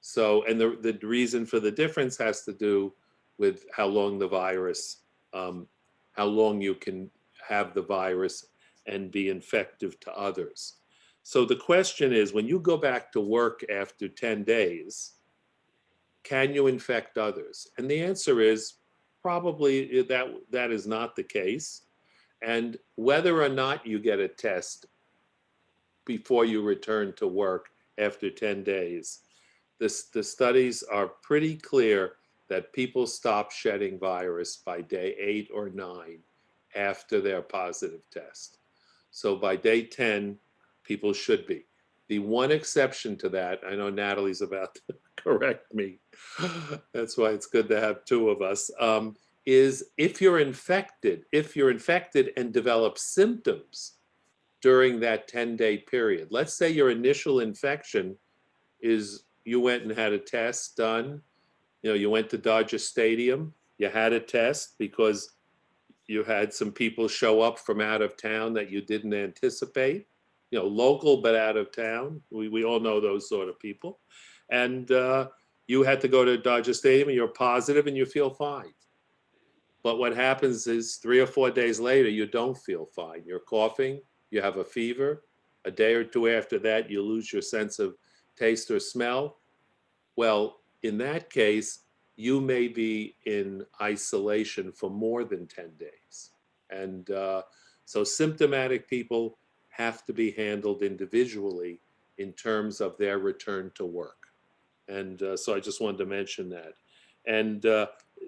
So, and the reason for the difference has to do with how long the virus, how long you can have the virus and be infective to others. So the question is, when you go back to work after 10 days, can you infect others? And the answer is probably that is not the case. And whether or not you get a test before you return to work after 10 days, the studies are pretty clear that people stop shedding virus by day 8 or 9 after their positive test. So by day 10, people should be. The one exception to that, I know Natalie's about to correct me, that's why it's good to have two of us, is if you're infected and develop symptoms during that 10-day period. Let's say your initial infection is you went and had a test done, you went to Dodger Stadium, you had a test because you had some people show up from out of town that you didn't anticipate, local but out of town. We all know those sort of people. And you had to go to Dodger Stadium and you're positive and you feel fine. But what happens is 3 or 4 days later, you don't feel fine. You're coughing, you have a fever. A day or two after that, you lose your sense of taste or smell. Well, in that case, you may be in isolation for more than 10 days. And so symptomatic people have to be handled individually in terms of their return to work. And so I just wanted to mention that. And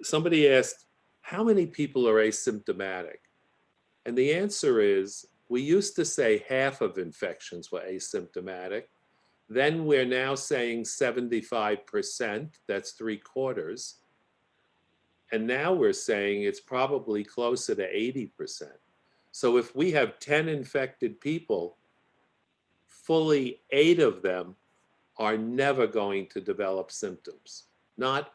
somebody asked, how many people are asymptomatic? And the answer is, we used to say half of infections were asymptomatic. Then we're now saying 75%, that's 3/4. And now we're saying it's probably closer to 80%. So if we have 10 infected people, fully 8 of them are never going to develop symptoms, not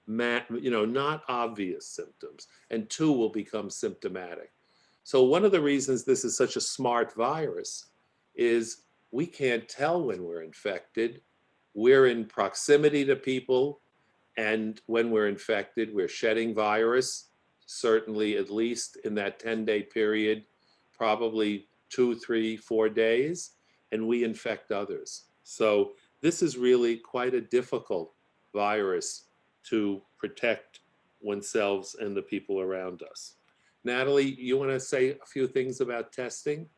not obvious symptoms, and 2 will become symptomatic. So one of the reasons this is such a smart virus is we can't tell when we're infected. We're in proximity to people, and when we're infected, we're shedding virus, certainly at least in that 10-day period, probably 2, 3, 4 days, and we infect others. So this is really quite a difficult virus to protect oneself and the people around us. Natalie, you want to say a few things about testing?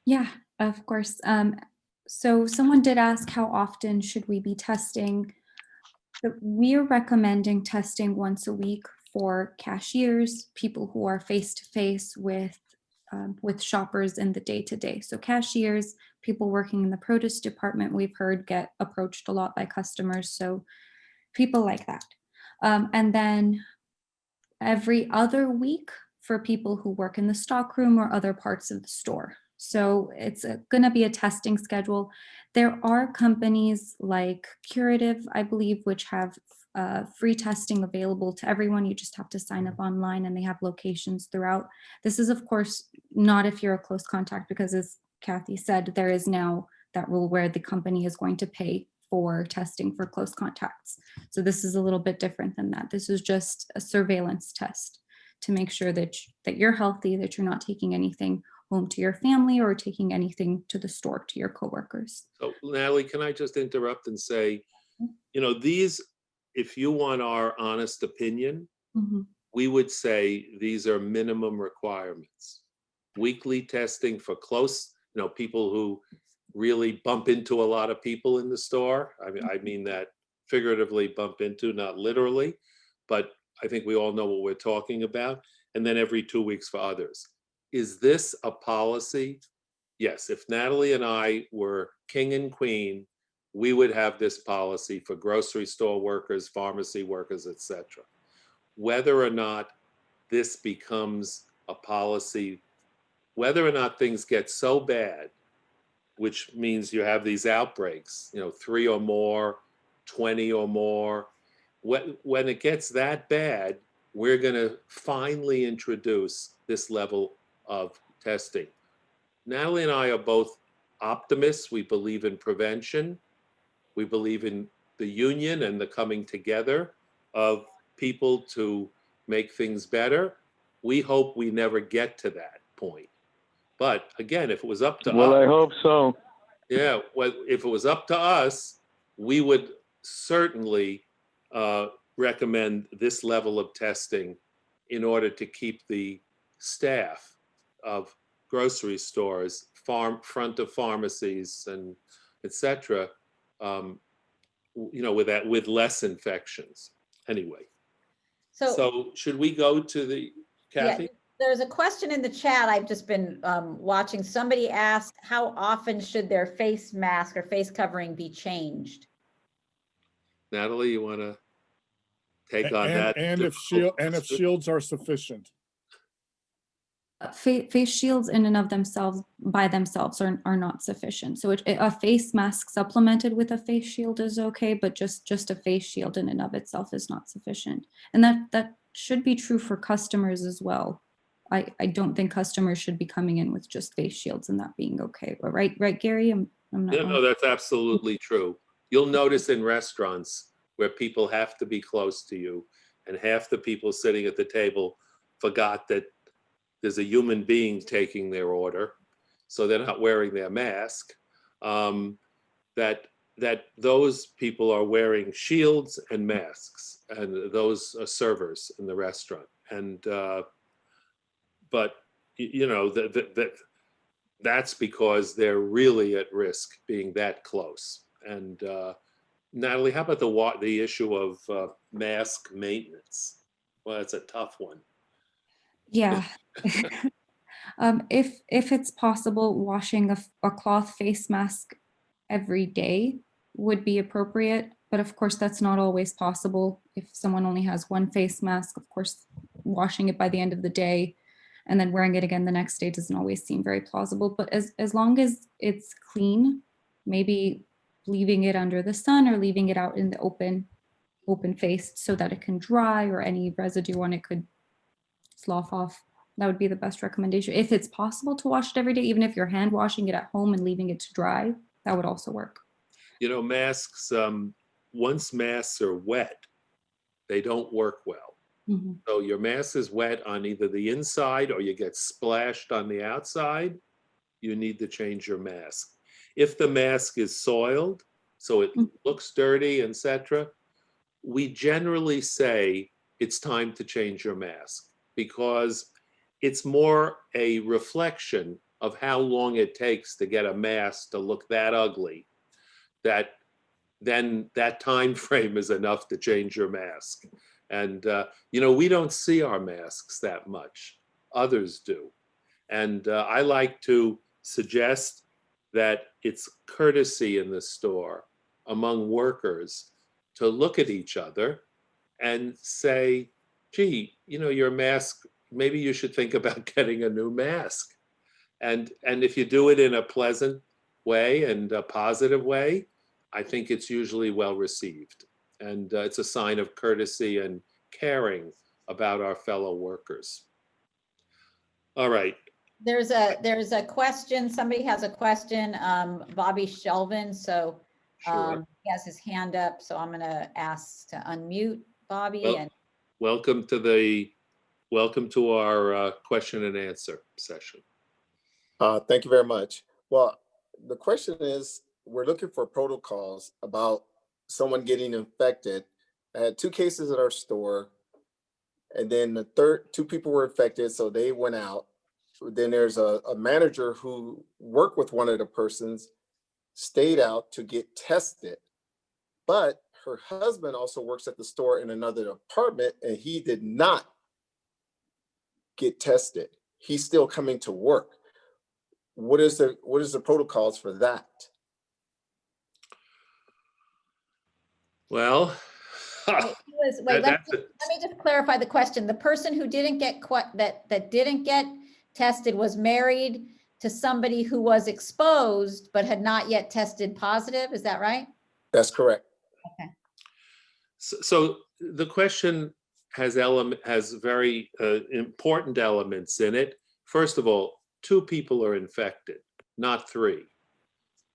Yeah, of course. So someone did ask how often should we be testing? We're recommending testing once a week for cashiers, people who are face-to-face with shoppers in the day-to-day. So cashiers, people working in the produce department, we've heard get approached a lot by customers. So people like that. And then every other week for people who work in the stockroom or other parts of the store. So it's going to be a testing schedule. There are companies like Curative, I believe, which have free testing available to everyone. You just have to sign up online, and they have locations throughout. This is, of course, not if you're a close contact, because as Kathy said, there is now that rule where the company is going to pay for testing for close contacts. So this is a little bit different than that. This is just a surveillance test to make sure that you're healthy, that you're not taking anything home to your family or taking anything to the store to your coworkers. So Natalie, can I just interrupt and say, these, if you want our honest opinion, we would say these are minimum requirements. Weekly testing for close, people who really bump into a lot of people in the store. I mean that figuratively, bump into, not literally, but I think we all know what we're talking about. And then every 2 weeks for others. Is this a policy? Yes, if Natalie and I were king and queen, we would have this policy for grocery store workers, pharmacy workers, etc. Whether or not this becomes a policy, whether or not things get so bad, which means you have these outbreaks, 3 or more, 20 or more, when it gets that bad, we're going to finally introduce this level of testing. Natalie and I are both optimists. We believe in prevention. We believe in the union and the coming together of people to make things better. We hope we never get to that point. But again, if it was up to us. Well, I hope so. Yeah, well, if it was up to us, we would certainly recommend this level of testing in order to keep the staff of grocery stores, front of pharmacies, and etc. With less infections. Anyway, so should we go to the Kathy? Yeah, there's a question in the chat I've just been watching. Somebody asked, how often should their face mask or face covering be changed? Natalie, you want to take on that? And if shields are sufficient. Face shields in and of themselves, by themselves, are not sufficient. So a face mask supplemented with a face shield is okay, but just a face shield in and of itself is not sufficient. And that should be true for customers as well. I don't think customers should be coming in with just face shields and that being okay. But right, Gary? I'm not. Yeah, no, that's absolutely true. You'll notice in restaurants where people have to be close to you, and half the people sitting at the table forgot that there's a human being taking their order, so they're not wearing their mask, that those people are wearing shields and masks, and those are servers in the restaurant. And but that's because they're really at risk being that close. And Natalie, how about the issue of mask maintenance? Well, that's a tough one. Yeah. If it's possible, washing a cloth face mask every day would be appropriate, but of course that's not always possible. If someone only has one face mask, of course, washing it by the end of the day and then wearing it again the next day doesn't always seem very plausible. But as long as it's clean, maybe leaving it under the sun or leaving it out in the open faced so that it can dry, or any residue on it could slough off. That would be the best recommendation. If it's possible to wash it every day, even if you're hand washing it at home and leaving it to dry, that would also work. You know, masks, once masks are wet, they don't work well. Mhm. So your mask is wet on either the inside or you get splashed on the outside, you need to change your mask. If the mask is soiled, so it looks dirty, etc., we generally say it's time to change your mask, because it's more a reflection of how long it takes to get a mask to look that ugly, that then that time frame is enough to change your mask. And you know, we don't see our masks that much. Others do. And I like to suggest that it's courtesy in the store among workers to look at each other and say, gee, you know, your mask, maybe you should think about getting a new mask. And if you do it in a pleasant way and a positive way, I think it's usually well received. And it's a sign of courtesy and caring about our fellow workers. All right. There's a question, somebody has a question, Bobby Shelvin, so Sure. he has his hand up, so I'm gonna ask to unmute Bobby. Well, And welcome to our question and answer session. Thank you very much. Well, the question is, we're looking for protocols about someone getting infected. I had 2 cases at our store, and then the third 2 people were infected, so they went out. Then there's a manager who worked with one of the persons, stayed out to get tested, but her husband also works at the store in another department, and he did not get tested. He's still coming to work. What is the protocols for that? Well, wait, that- let that's me just clarify the question. The person who didn't get that didn't get tested was married to somebody who was exposed but had not yet tested positive. Is that right? That's correct. so the question has very important elements in it. First of all, 2 people are infected, not 3.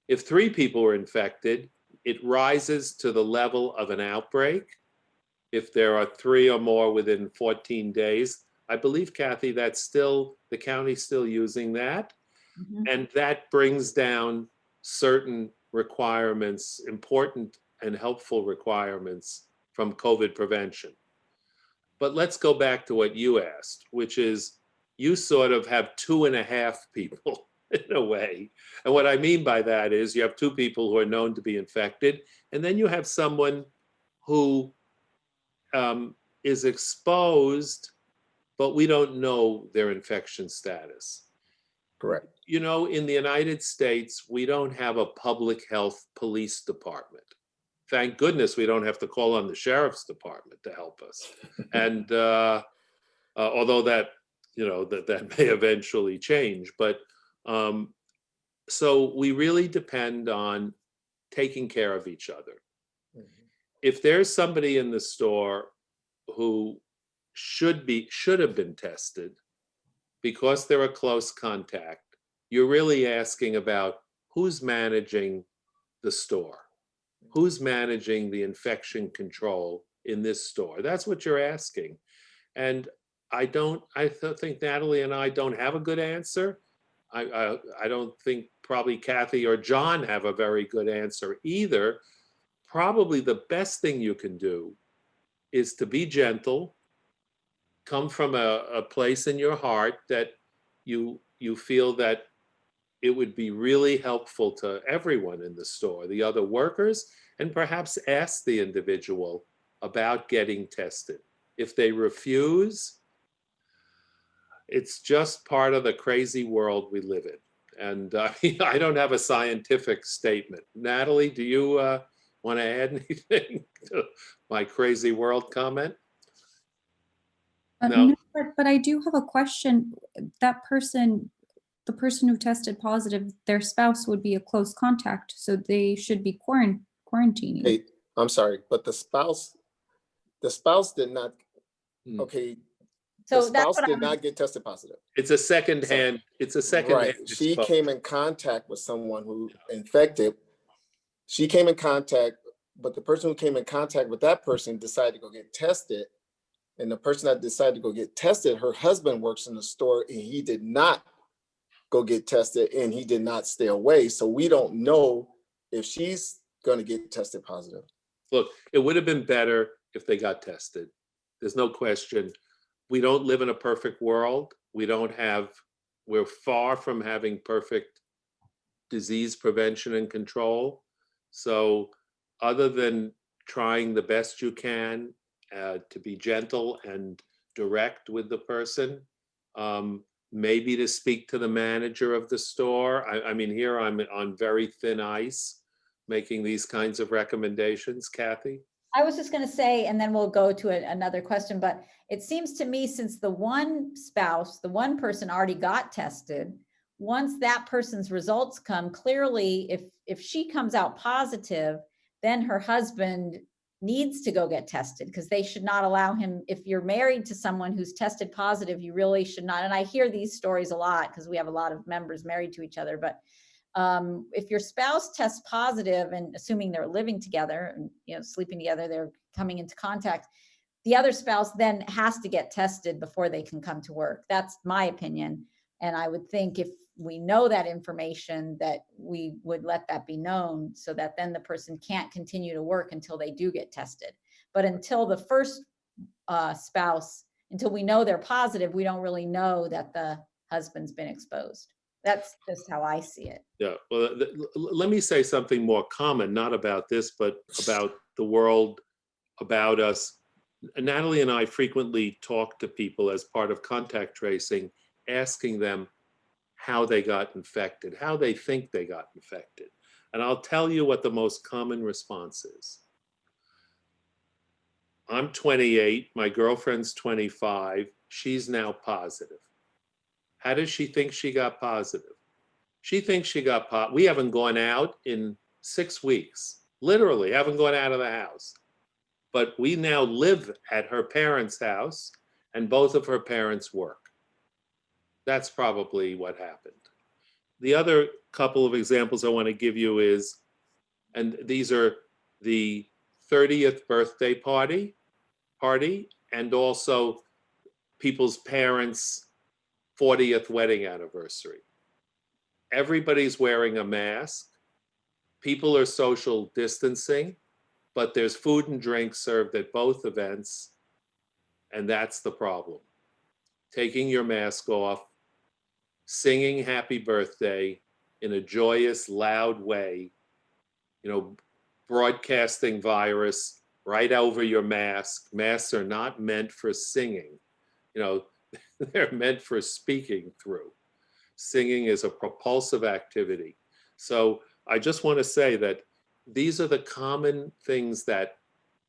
If 3 people are infected, it rises to the level of an outbreak. If there are 3 or more within 14 days, I believe, Kathy, that's still, the county's still using that. Mhm. And that brings down certain requirements, important and helpful requirements from COVID prevention. But let's go back to what you asked, which is you sort of have 2.5 people in a way. And what I mean by that is you have 2 people who are known to be infected, and then you have someone who is exposed, but we don't know their infection status. Correct. You know, in the United States, we don't have a public health police department. Thank goodness we don't have to call on the sheriff's department to help us. And although that, you know, that may eventually change, but so we really depend on taking care of each other. If there's somebody in the store who should have been tested because they're a close contact, you're really asking about who's managing the store, who's managing the infection control in this store. That's what you're asking. And I think Natalie and I don't have a good answer. I don't think probably Kathy or John have a very good answer either. Probably the best thing you can do is to be gentle, come from a place in your heart that you feel that it would be really helpful to everyone in the store, the other workers, and perhaps ask the individual about getting tested. If they refuse, it's just part of the crazy world we live in. And I don't have a scientific statement. Natalie, do you want to add anything to my crazy world comment? No. No, but I do have a question. That person, the person who tested positive, their spouse would be a close contact, so they should be quarantining. Hey, I'm sorry, but the spouse did not, Hmm. okay, the So that's spouse what did I'm, not get tested positive. It's a secondhand. It's a secondhand. Right, she exposure. came in contact with someone who infected. She came in contact, but the person who came in contact with that person decided to go get tested. And the person that decided to go get tested, her husband works in the store and he did not go get tested and he did not stay away. So we don't know if she's going to get tested positive. Look, it would have been better if they got tested. There's no question. We don't live in a perfect world. We're far from having perfect disease prevention and control. So other than trying the best you can to be gentle and direct with the person, maybe to speak to the manager of the store. I mean, here I'm on very thin ice making these kinds of recommendations. Kathy? I was just going to say, and then we'll go to another question, but it seems to me since the one spouse, the one person already got tested, once that person's results come, clearly, if she comes out positive, then her husband needs to go get tested because they should not allow him. If you're married to someone who's tested positive, you really should not. And I hear these stories a lot because we have a lot of members married to each other, but if your spouse tests positive, and assuming they're living together and sleeping together, they're coming into contact, the other spouse then has to get tested before they can come to work. That's my opinion. And I would think if we know that information, that we would let that be known so that then the person can't continue to work until they do get tested. But until the first spouse, until we know they're positive, we don't really know that the husband's been exposed. That's just how I see it. Yeah, well, let me say something more common, not about this, but about the world, about us. Natalie and I frequently talk to people as part of contact tracing, asking them how they got infected, how they think they got infected. And I'll tell you what the most common response is. I'm 28, my girlfriend's 25, she's now positive. How does she think she got positive? She thinks she got we haven't gone out in 6 weeks, literally haven't gone out of the house. But we now live at her parents' house and both of her parents work. That's probably what happened. The other couple of examples I want to give you is, and these are the 30th birthday party, and also people's parents' 40th wedding anniversary. Everybody's wearing a mask. People are social distancing, but there's food and drink served at both events. And that's the problem. Taking your mask off, singing happy birthday in a joyous, loud way, broadcasting virus right over your mask. Masks are not meant for singing. They're meant for speaking through. Singing is a propulsive activity. So I just want to say that these are the common things that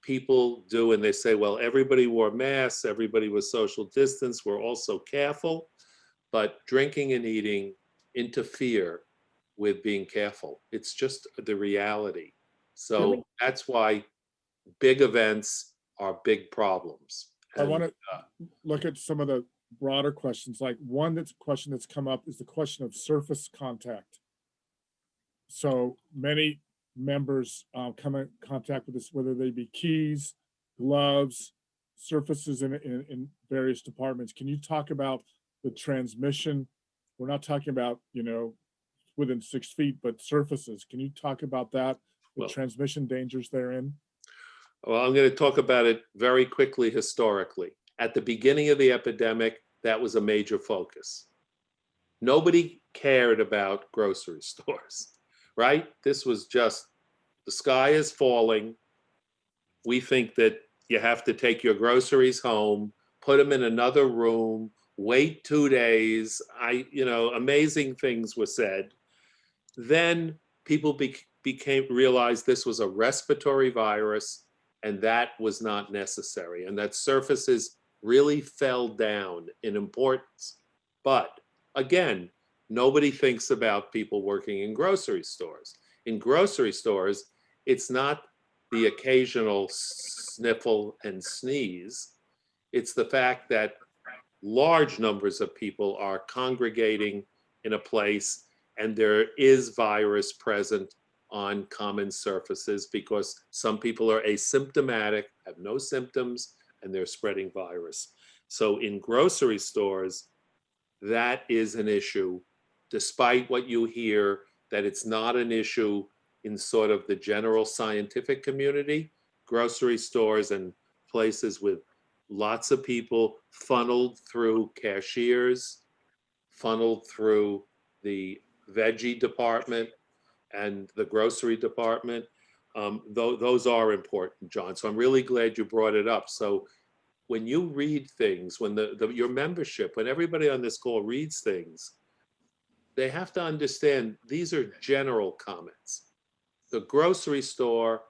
people do, and they say, well, everybody wore masks, everybody was social distance, we're also careful, but drinking and eating interfere with being careful. It's just the reality. So that's why big events are big problems. I want to look at some of the broader questions. Like question that's come up is the question of surface contact. So many members come in contact with this, whether they be keys, gloves, surfaces in various departments. Can you talk about the transmission? We're not talking about, within 6 feet, but surfaces. Can you talk about that, the transmission dangers therein? Well, I'm going to talk about it very quickly historically. At the beginning of the epidemic, that was a major focus. Nobody cared about grocery stores, right? This was just, the sky is falling. We think that you have to take your groceries home, put them in another room, wait 2 days. Amazing things were said. Then people realized this was a respiratory virus, and that was not necessary, and that surfaces really fell down in importance. But again, nobody thinks about people working in grocery stores. In grocery stores, it's not the occasional sniffle and sneeze. It's the fact that large numbers of people are congregating in a place, and there is virus present on common surfaces because some people are asymptomatic, have no symptoms, and they're spreading virus. So in grocery stores, that is an issue, despite what you hear, that it's not an issue in sort of the general scientific community. Grocery stores and places with lots of people funneled through cashiers, funneled through the veggie department and the grocery department. Those are important, John. So I'm really glad you brought it up. So when you read things, when your membership, when everybody on this call reads things, they have to understand these are general comments. The grocery store,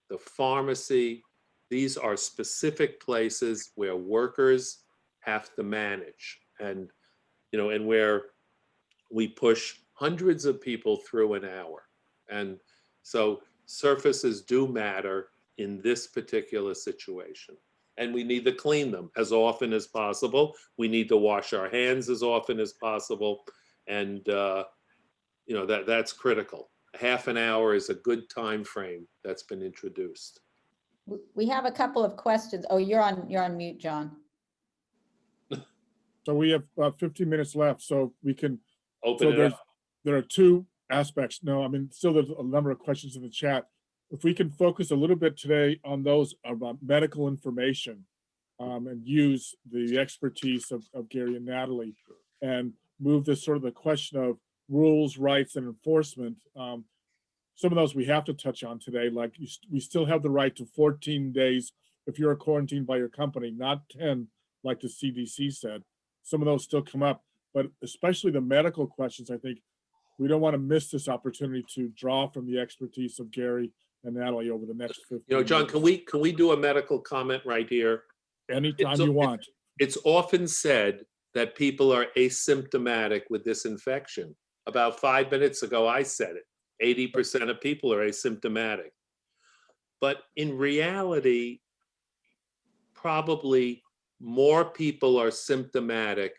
the pharmacy, these are specific places where workers have to manage, and where we push hundreds of people through an hour. And so surfaces do matter in this particular situation. And we need to clean them as often as possible. We need to wash our hands as often as possible. And that's critical. Half an hour is a good time frame that's been introduced. We have a couple of questions. Oh, you're on mute, John. So we have about 15 minutes left, so we can, Open it up. there are two aspects. No, I mean, still there's a number of questions in the chat. If we can focus a little bit today on those about medical information, and use the expertise of Gary and Natalie, and move this sort of the question of rules, rights, and enforcement. Some of those we have to touch on today, like we still have the right to 14 days if you're quarantined by your company, not 10 like the CDC said. Some of those still come up, but especially the medical questions, I think we don't want to miss this opportunity to draw from the expertise of Gary and Natalie over the next 15 John, minutes. can we do a medical comment right here? Anytime you want. It's often said that people are asymptomatic with this infection. About 5 minutes ago, I said it. 80% of people are asymptomatic. But in reality, probably more people are symptomatic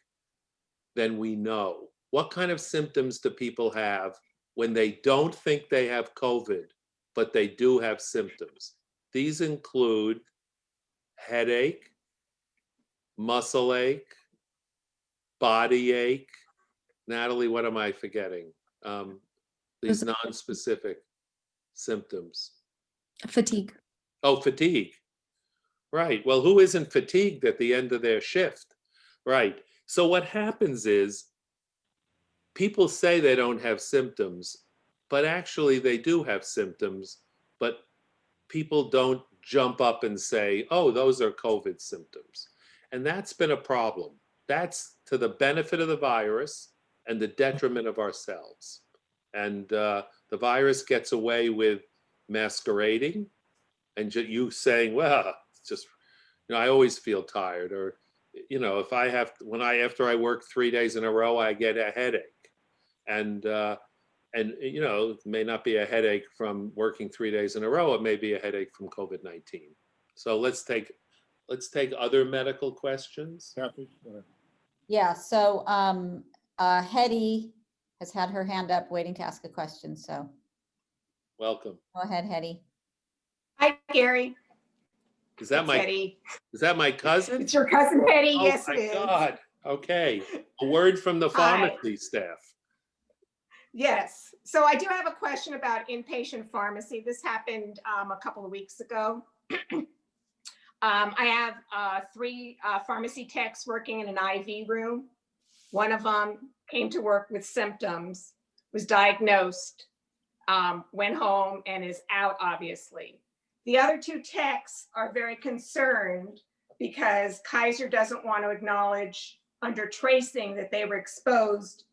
than we know. What kind of symptoms do people have when they don't think they have COVID, but they do have symptoms? These include headache, muscle ache, body ache. Natalie, what am I forgetting? These non-specific symptoms. Fatigue. Oh, fatigue. Right. Well, who isn't fatigued at the end of their shift? Right. So what happens is people say they don't have symptoms, but actually they do have symptoms, but people don't jump up and say, oh, those are COVID symptoms. And that's been a problem. That's to the benefit of the virus and the detriment of ourselves. And the virus gets away with masquerading and you saying, well, it's just, I always feel tired, or, if I have, after I work 3 days in a row, I get a headache. And it may not be a headache from working 3 days in a row. It may be a headache from COVID-19. So let's take other medical questions. Kathy, go ahead. Yeah, so Hetty has had her hand up waiting to ask a question, so Welcome. go ahead, Hetty. Hi, Gary. Is that It's Hetty. Is that my cousin? It's your cousin Hetty. Oh, Yes, my it is. God. Okay. A word from the Hi. pharmacy staff. Yes. So I do have a question about inpatient pharmacy. This happened a couple of weeks ago. I have 3 pharmacy techs working in an IV room. One of them came to work with symptoms, was diagnosed, went home and is out, obviously. The other 2 techs are very concerned because Kaiser doesn't want to acknowledge under tracing that they were exposed,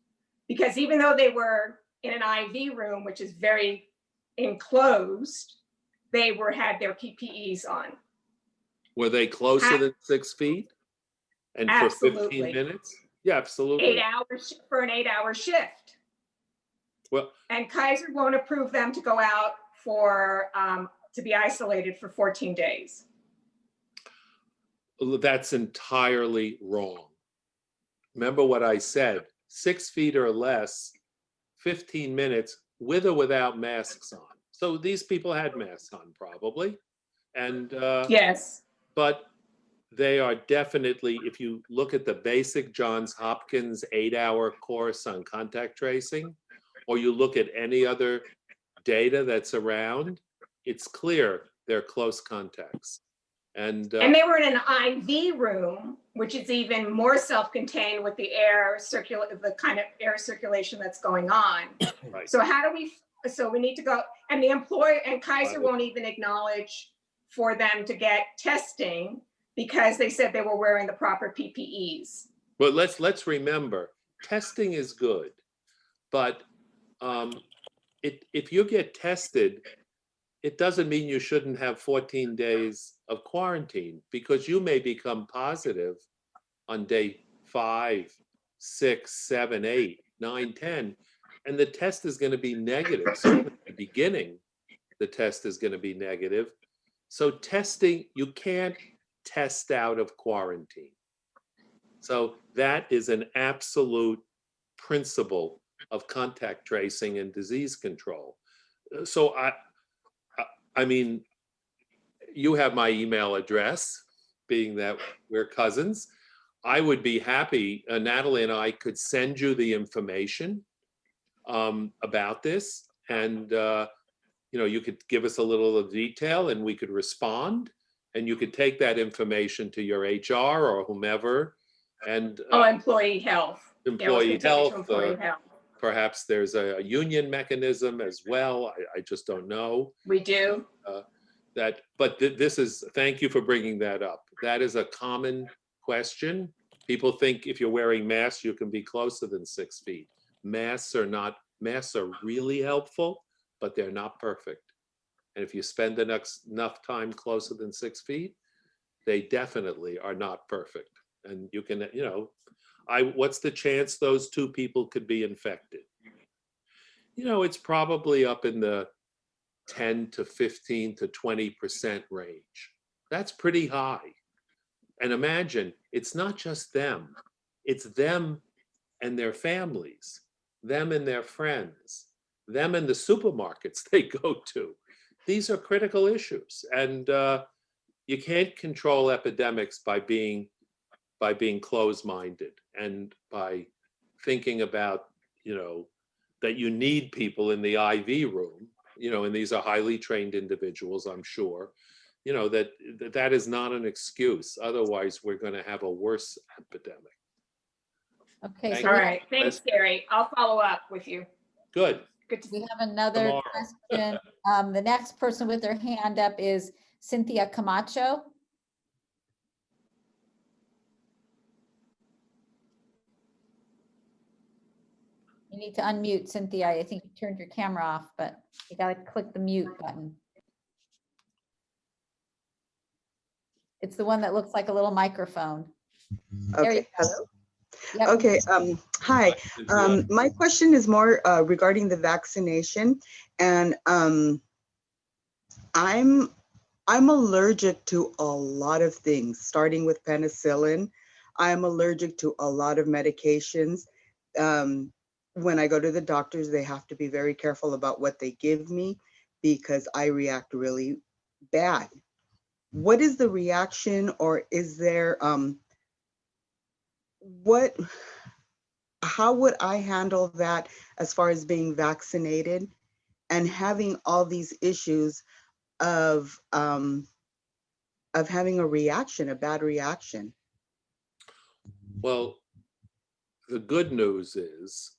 because even though they were in an IV room, which is very enclosed, they had their PPEs on. Were they closer than 6 feet? And for 15 Absolutely. minutes? Yeah, 8 absolutely. hours for an 8-hour shift. Well, And Kaiser won't approve them to go out for, to be isolated for 14 days. that's entirely wrong. Remember what I said, 6 feet or less, 15 minutes with or without masks on. So these people had masks on probably. And, Yes. but they are definitely, if you look at the basic Johns Hopkins 8-hour course on contact tracing, or you look at any other data that's around, it's clear they're close contacts. And they were in an IV room, which is even more self-contained with the the kind of air circulation that's going on. right. So so we need to go, and the employer and Kaiser won't even acknowledge for them to get testing because they said they were wearing the proper PPEs. But let's remember, testing is good, but if you get tested, it doesn't mean you shouldn't have 14 days of quarantine, because you may become positive on day 5, 6, 7, 8, 9, 10, and the test is going to be negative. Certainly at the beginning, the test is going to be negative. So testing, you can't test out of quarantine. So that is an absolute principle of contact tracing and disease control. So I mean, you have my email address, being that we're cousins. I would be happy, Natalie and I could send you the information about this, and you could give us a little of detail and we could respond, and you could take that information to your HR or whomever. And employee health. Employee health. Employee health. Perhaps there's a union mechanism as well. I just don't know. We do. This is, thank you for bringing that up. That is a common question. People think if you're wearing masks, you can be closer than 6 feet. Masks are really helpful, but they're not perfect. And if you spend enough time closer than 6 feet, they definitely are not perfect. And you can, what's the chance those two people could be infected? It's probably up in the 10 to 15 to 20% range. That's pretty high. And imagine, it's not just them, it's them and their families, them and their friends, them and the supermarkets they go to. These are critical issues. And you can't control epidemics by being closed-minded and by thinking about, that you need people in the IV room, and these are highly trained individuals, I'm sure, that is not an excuse. Otherwise, we're going to have a worse epidemic. Okay, All right. Thanks, Gary. I'll follow up with you. Good. Good to see we you. have another Tomorrow. question. The next person with their hand up is Cynthia Camacho. You need to unmute, Cynthia. I think you turned your camera off, but you got to click the mute button. It's the one that looks like a little microphone. There you Okay, hello. Yep. Okay, hi. My question is more regarding the vaccination, and I'm allergic to a lot of things, starting with penicillin. I'm allergic to a lot of medications. When I go to the doctors, they have to be very careful about what they give me because I react really bad. What is the reaction, or is there how would I handle that as far as being vaccinated and having all these issues of having a reaction, a bad reaction? Well, the good news is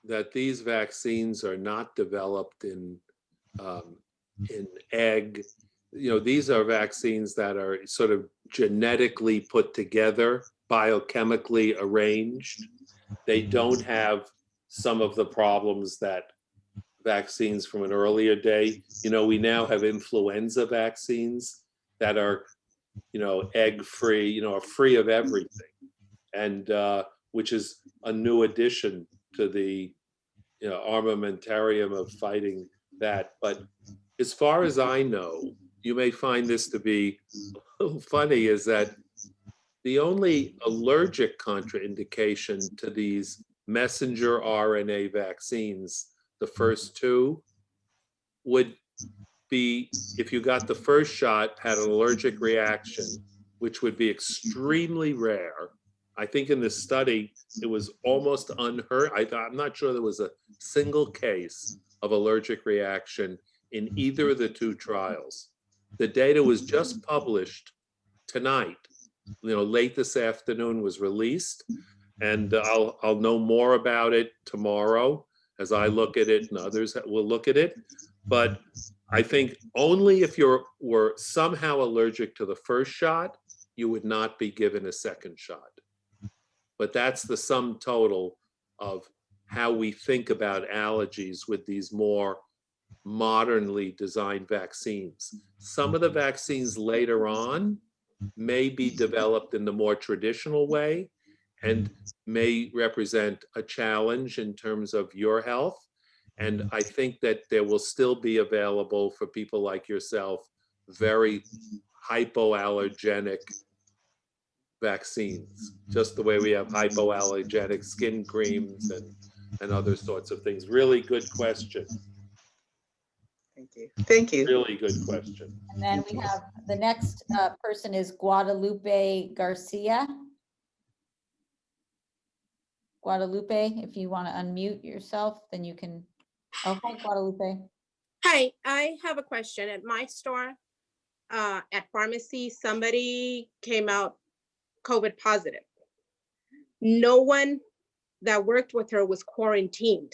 that these vaccines are not developed in egg. These are vaccines that are sort of genetically put together biochemically arranged. They don't have some of the problems that vaccines from an earlier day. We now have influenza vaccines that are, egg-free, are free of everything. And which is a new addition to the, armamentarium of fighting that. But as far as I know, you may find this to be a little funny, is that the only allergic contraindication to these messenger RNA vaccines, the first two, would be if you got the first shot, had an allergic reaction, which would be extremely rare. I think in this study, it was almost unheard. I'm not sure there was a single case of allergic reaction in either of the two trials. The data was just published tonight. Late this afternoon was released, and I'll know more about it tomorrow as I look at it and others will look at it. But I think only if you were somehow allergic to the first shot, you would not be given a second shot. But that's the sum total of how we think about allergies with these more modernly designed vaccines. Some of the vaccines later on may be developed in the more traditional way and may represent a challenge in terms of your health. And I think that there will still be available for people like yourself, very hypoallergenic vaccines, just the way we have hypoallergenic skin creams and other sorts of things. Really good question. Thank you. Thank you. Really good question. And then we have the next person is Guadalupe Garcia. Guadalupe, if you want to unmute yourself, then you can. Oh, hi, Guadalupe. Hi, I have a question. At my store, at pharmacy, somebody came out COVID positive. No one that worked with her was quarantined.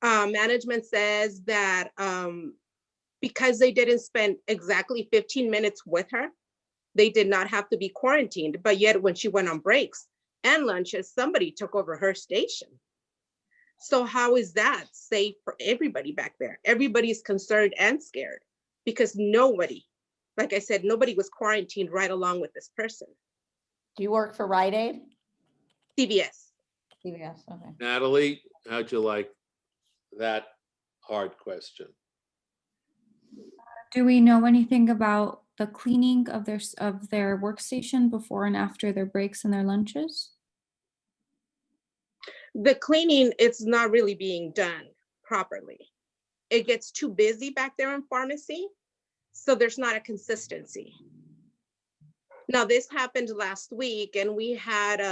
Management says that because they didn't spend exactly 15 minutes with her, they did not have to be quarantined. But yet when she went on breaks and lunches, somebody took over her station. So how is that safe for everybody back there? Everybody's concerned and scared because nobody, like I said, nobody was quarantined right along with this person. Do you work for Rite Aid? CVS. CVS, okay. Natalie, how'd you like that hard question? Do we know anything about the cleaning of their workstation before and after their breaks and their lunches? The cleaning, it's not really being done properly. It gets too busy back there in pharmacy, so there's not a consistency. Now, this happened last week, and we had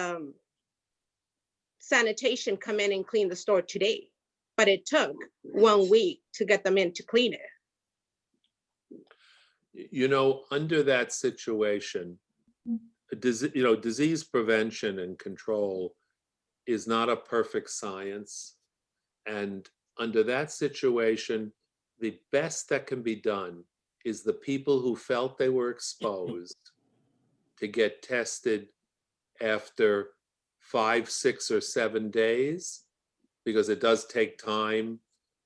sanitation come in and clean the store today, but it took 1 week to get them in to clean it. Under that situation, disease prevention and control is not a perfect science. And under that situation, the best that can be done is the people who felt they were exposed to get tested after 5, 6, or 7 days, because it does take time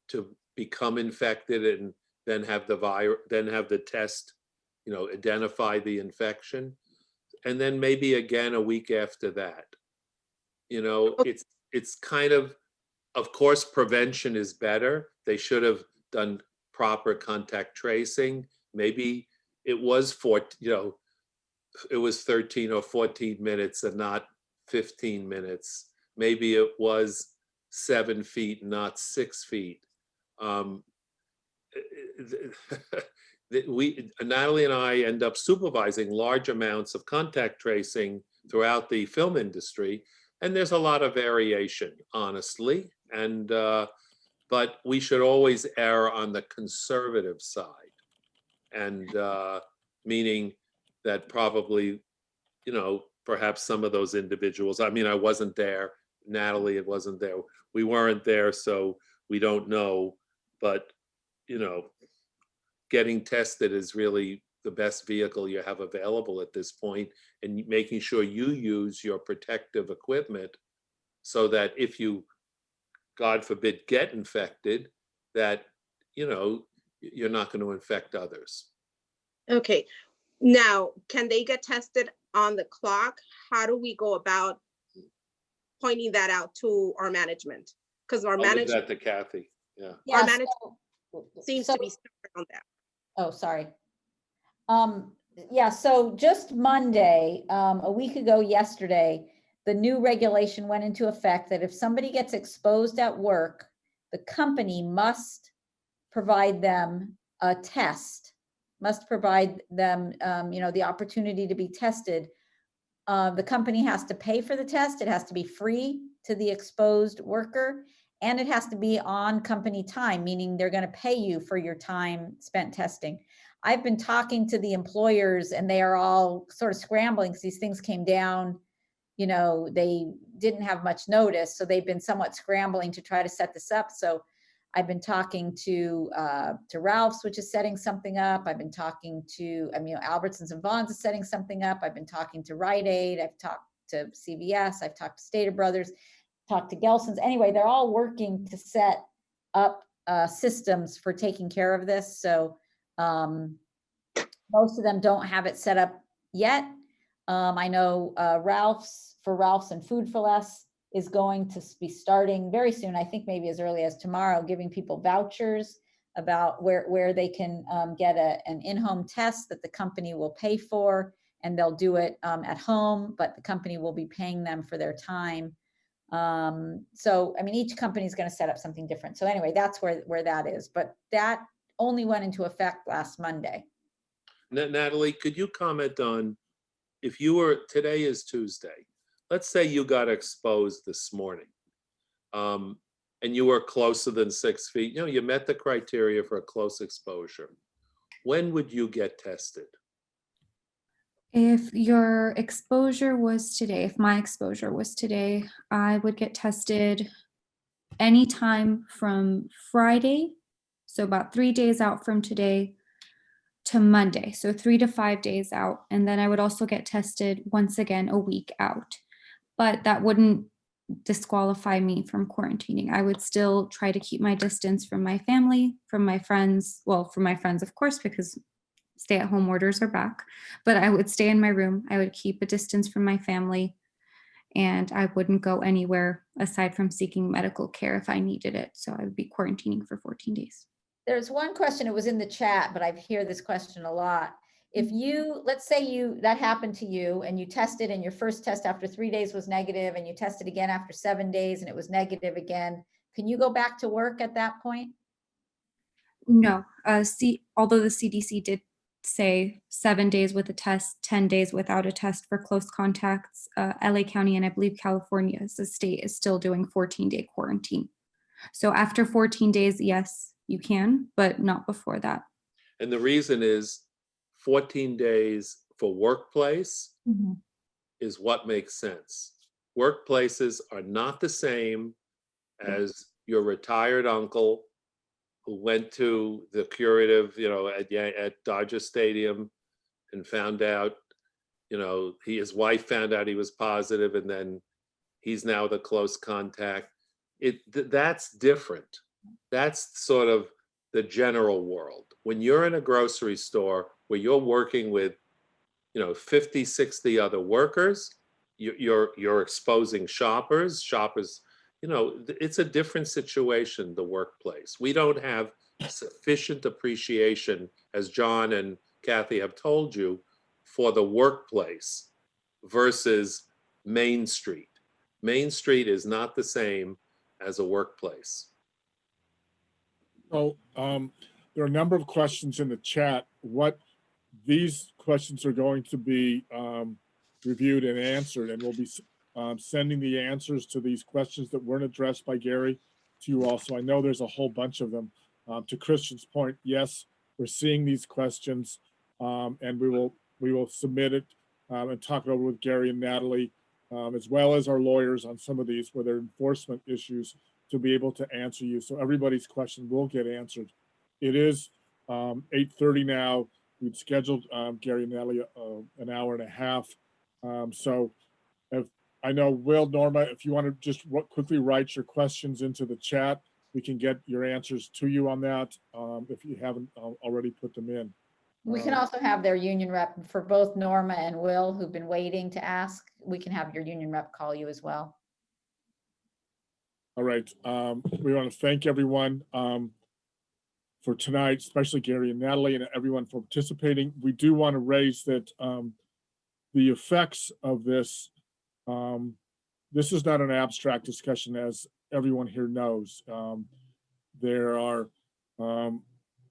to become infected and then have the test, identify the infection. And then maybe again a week after that. It's kind of course, prevention is better. They should have done proper contact tracing. Maybe it was it was 13 or 14 minutes and not 15 minutes. Maybe it was 7 feet, not 6 feet. Natalie and I end up supervising large amounts of contact tracing throughout the film industry, and there's a lot of variation, honestly. And but we should always err on the conservative side, and meaning that probably, perhaps some of those individuals. I mean, I wasn't there. Natalie, it wasn't there. We weren't there, so we don't know. But getting tested is really the best vehicle you have available at this point, and making sure you use your protective equipment so that if you, God forbid, get infected, that, you're not going to infect others. Okay, now, can they get tested on the clock? How do we go about pointing that out to our management? Because our I'll leave management that to Kathy. Yeah. Yeah, management so- seems so- to be stuck on that. Oh, sorry. Yeah, so just Monday, a week ago yesterday, the new regulation went into effect that if somebody gets exposed at work, the company must provide them a test, must provide them, the opportunity to be tested. The company has to pay for the test. It has to be free to the exposed worker, and it has to be on company time, meaning they're going to pay you for your time spent testing. I've been talking to the employers, and they are all sort of scrambling because these things came down. They didn't have much notice, so they've been somewhat scrambling to try to set this up. So I've been talking to Ralph's, which is setting something up. I've been talking to, Albertsons and Vons is setting something up. I've been talking to Rite Aid. I've talked to CVS. I've talked to Stater Brothers, talked to Gelson's. Anyway, they're all working to set up systems for taking care of this. So most of them don't have it set up yet. I know Ralph's and Food for Less is going to be starting very soon. I think maybe as early as tomorrow, giving people vouchers about where they can get an in-home test that the company will pay for, and they'll do it at home, but the company will be paying them for their time. So, each company is going to set up something different. So anyway, that's where that is. But that only went into effect last Monday. Natalie, could you comment on, if you were, today is Tuesday, let's say you got exposed this morning, and you were closer than 6 feet, you met the criteria for a close exposure. When would you get tested? If your exposure was today, if my exposure was today, I would get tested anytime from Friday, so about 3 days out from today, to Monday, so 3 to 5 days out. And then I would also get tested once again a week out. But that wouldn't disqualify me from quarantining. I would still try to keep my distance from my family, from my friends, from my friends, of course, because stay-at-home orders are back, but I would stay in my room. I would keep a distance from my family, and I wouldn't go anywhere aside from seeking medical care if I needed it. So I would be quarantining for 14 days. There's one question, it was in the chat, but I hear this question a lot. If you, let's say that happened to you and you tested, and your first test after 3 days was negative, and you tested again after 7 days and it was negative again, can you go back to work at that point? No, although the CDC did say 7 days with a test, 10 days without a test for close contacts, LA County and I believe California as a state is still doing 14-day quarantine. So after 14 days, yes, you can, but not before that. And the reason is 14 days for workplace is what makes sense. Workplaces are not the same as your retired uncle who went to the curative, at Dodger Stadium and found out, his wife found out he was positive, and then he's now the close contact. That's different. That's sort of the general world. When you're in a grocery store where you're working with, 50, 60 other workers, you're exposing shoppers, it's a different situation, the workplace. We don't have sufficient appreciation, as John and Kathy have told you, for the workplace versus Main Street. Main Street is not the same as a workplace. So there are a number of questions in the chat. What these questions are going to be reviewed and answered, and we'll be sending the answers to these questions that weren't addressed by Gary to you also. I know there's a whole bunch of them. To Christian's point, yes, we're seeing these questions, and we will submit it and talk it over with Gary and Natalie, as well as our lawyers on some of these where there are enforcement issues, to be able to answer you. So everybody's question will get answered. It is 8:30 now. we'd scheduled Gary and Natalie an hour and a half. So if I know, Will, Norma, if you want to just quickly write your questions into the chat, we can get your answers to you on that if you haven't already put them in. We can also have their union rep for both Norma and Will, who've been waiting to ask. We can have your union rep call you as well. All right. We want to thank everyone for tonight, especially Gary and Natalie and everyone for participating. We do want to raise that the effects of this, this is not an abstract discussion, as everyone here knows. There are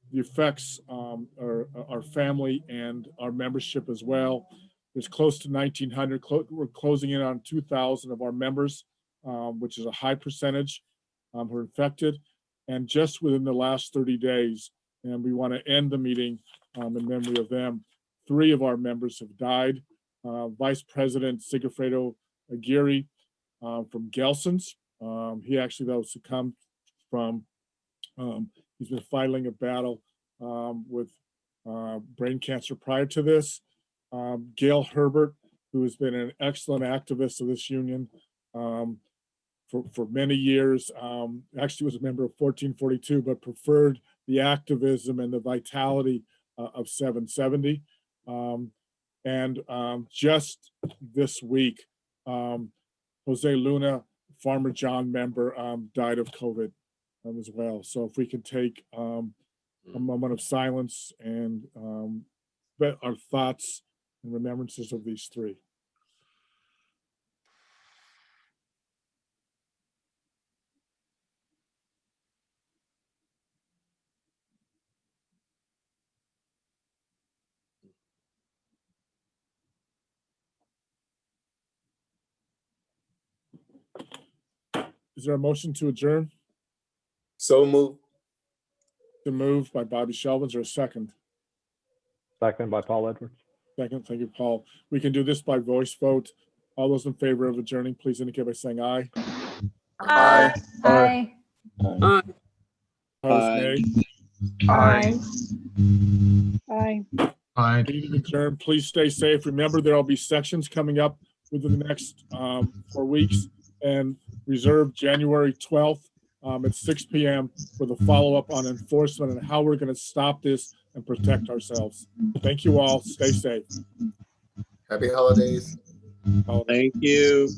the effects our family and our membership as well. There's close to 1,900, we're closing in on 2,000 of our members, which is a high percentage who are infected. And just within the last 30 days, and we want to end the meeting in memory of them, 3 of our members have died. Vice President Sigifredo Aguirre from Gelson's. He actually, though, succumbed from, he's been fighting a battle with brain cancer prior to this. Gail Herbert, who has been an excellent activist of this union for many years, actually was a member of 1442, but preferred the activism and the vitality of 770. And just this week, Jose Luna, Farmer John member, died of COVID as well. So if we could take a moment of silence and our thoughts and remembrances of these 3. Is there a motion to adjourn? So moved. The move by Bobby Shelvins, or a second? Second by Paul Edwards. Second, thank you, Paul. We can do this by voice vote. All those in favor of adjourning, please indicate by saying aye. Aye. Aye. Opposed, nay. Aye. Aye. Aye. Meeting adjourned. Please stay safe. Remember, there will be sections coming up within the next 4 weeks, and reserve January 12th at 6 p.m. for the follow-up on enforcement and how we're going to stop this and protect ourselves. Thank you all. Stay safe. Happy holidays. Holidays. Thank you.